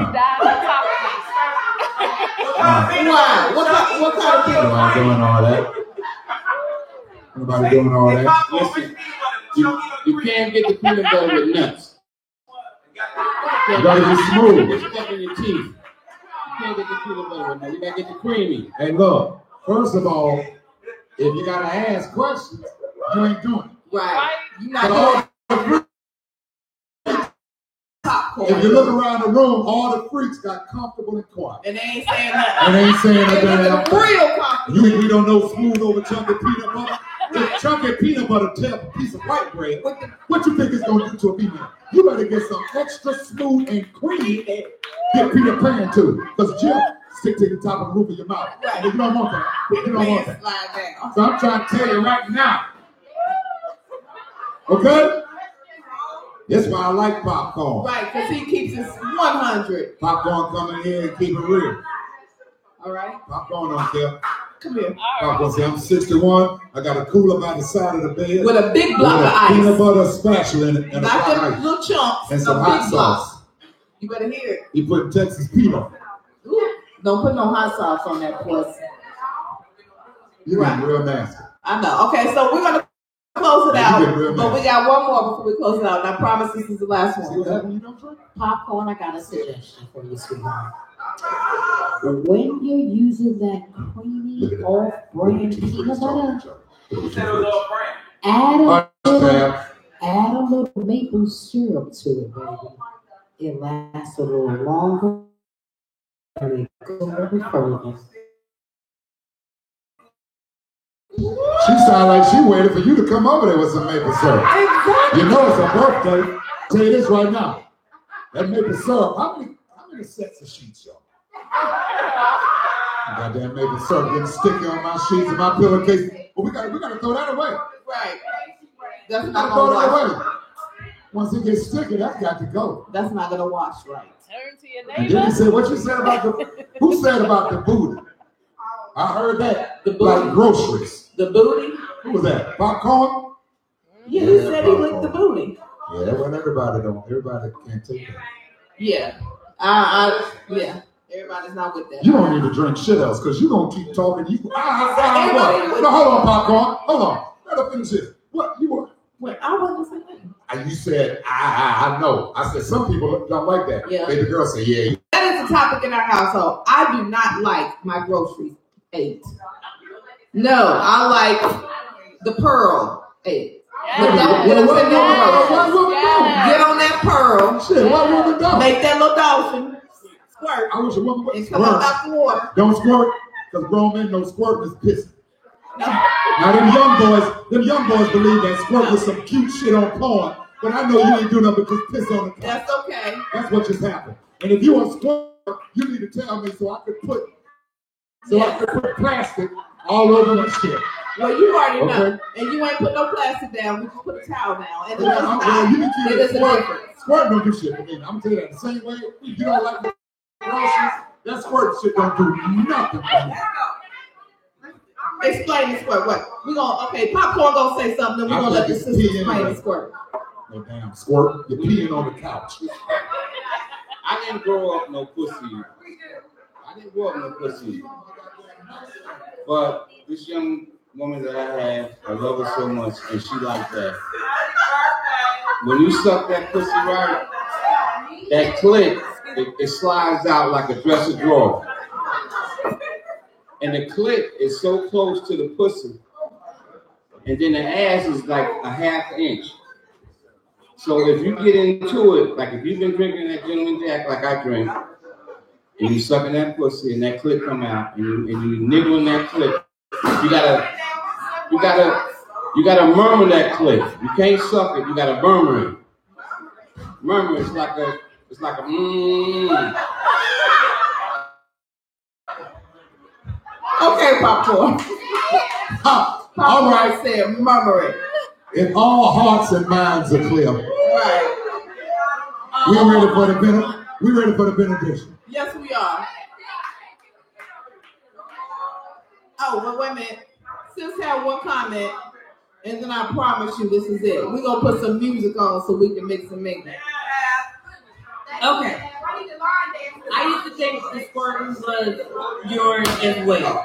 Why? What kind of people? Nobody doing all that. Nobody doing all that. Listen, you can't get the peanut butter with nuts. You gotta be smooth. It's stuck in your teeth. You can't get the peanut butter with nuts. You gotta get the creamy. Hey, look. First of all, if you gotta ask questions, you ain't doing it. Right. You're not doing popcorn. If you look around the room, all the freaks got comfortable and quiet. And they ain't saying nothing. And they ain't saying a damn real comfortable. You think we don't know smooth over chunky peanut butter? If chunky peanut butter tear a piece of white bread, what you think it's gonna do to a female? You better get some extra smooth and creamy. Get Peter Pan too, because Jim stick to the top of the roof of your mouth. Right. You don't want that. You don't want that. Slide down. So I'm trying to tell you right now. Okay? That's why I like popcorn. Right, because he keeps it 100. Popcorn coming in and keep it real. All right. Popcorn don't care. Come here. Popcorn say, I'm 61. I got a cooler by the side of the bed. With a big block of ice. Peanut butter spatula in it. And Not them little chunks. And some a hot big sauce. block. You better hear it. He put Texas peanut. Ooh, don't put no hot sauce on that pussy. You right. Real nasty. I know. Okay, so we're going to close it out. But we got one more before we close it out. And I promise this is the last one. Popcorn, I got a suggestion for you, sweetheart. When you're using that creamy off-brand peanut butter, add a little maple syrup to it, baby. It lasts a little longer and it goes a little further. She sounded like she waited for you to come over there with some maple syrup. Exactly. You know it's a birthday. I'll tell you this right now. That maple syrup, how many sets of sheets, y'all? Goddamn maple syrup getting sticky on my sheets and my pillowcase. But we gotta throw that away. Right. That's We not gotta throw going to that wash. away. Once it gets sticky, that's got to go. That's not going to wash right. Turn to your And neighbor. then you say, what you said about the, who said about the booty? I heard that. The booty. Like groceries. The booty? Who was that? Popcorn? Yeah, he said he licked the booty. Yeah, that wasn't everybody don't. Everybody can't take that. Yeah. Yeah. Everybody's not with that. You don't need to drink shit else because you're going to keep talking. You, what? No, hold on, Popcorn. Hold on. Let her finish this. What? You were? Wait, I wasn't saying that. And you said, I know. I said, some people don't like that. Yeah. Baby girl said, yeah. That is the topic in our household. I do not like my groceries ate. No, I like the pearl ate. But don't put them in no groceries. Get on that pearl. Shit, what woman don't? Make that little dolphin squirt. I wish a woman would and come up out the water. Don't squirt, because grown men know squirting is pissing. Now them young boys believe that squirt was some cute shit on porn, but I know you ain't doing nothing but just piss on the top. That's okay. That's what just happened. And if you want squirt, you need to tell me so I could put plastic all over the shit. Well, you already know. Okay. And you ain't put no plastic down. We just put a towel down. And Well, you can keep it is a difference. Squirt don't do shit for me. I'm telling you that the same way you don't like the groceries, that squirt shit don't do nothing for me. Explain the squirt. What? We gonna okay. Popcorn gonna say something. Then we gonna let the sister explain the squirt. No damn squirt. You're peeing on the couch. I didn't grow up no pussy. But this young woman that I have, I love her so much, and she like that. When you suck that pussy right, that clit, it slides out like a dresser drawer. And the clit is so close to the pussy. And then the ass is like a ½ inch. So if you get into it, like if you've been drinking that Gentleman Jack like I drink, and you sucking that pussy and that clit come out, and you niggling that clit, you gotta murmur that clit. You can't suck it, you gotta murmur it. Murmur, it's like a Okay, popcorn. All right. Said murmur it. If all hearts and minds are clear, Right. we ready for the benediction. Yes, we are. Oh, well, wait a minute. Sis had one comment, and then I promise you this is it. We're going to put some music on so we can mix and mingle. Okay. I used to think the squirting was yours as well.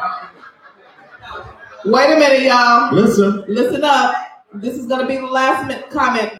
Wait a minute, y'all. Listen. Listen up. This is going to be the last minute comment.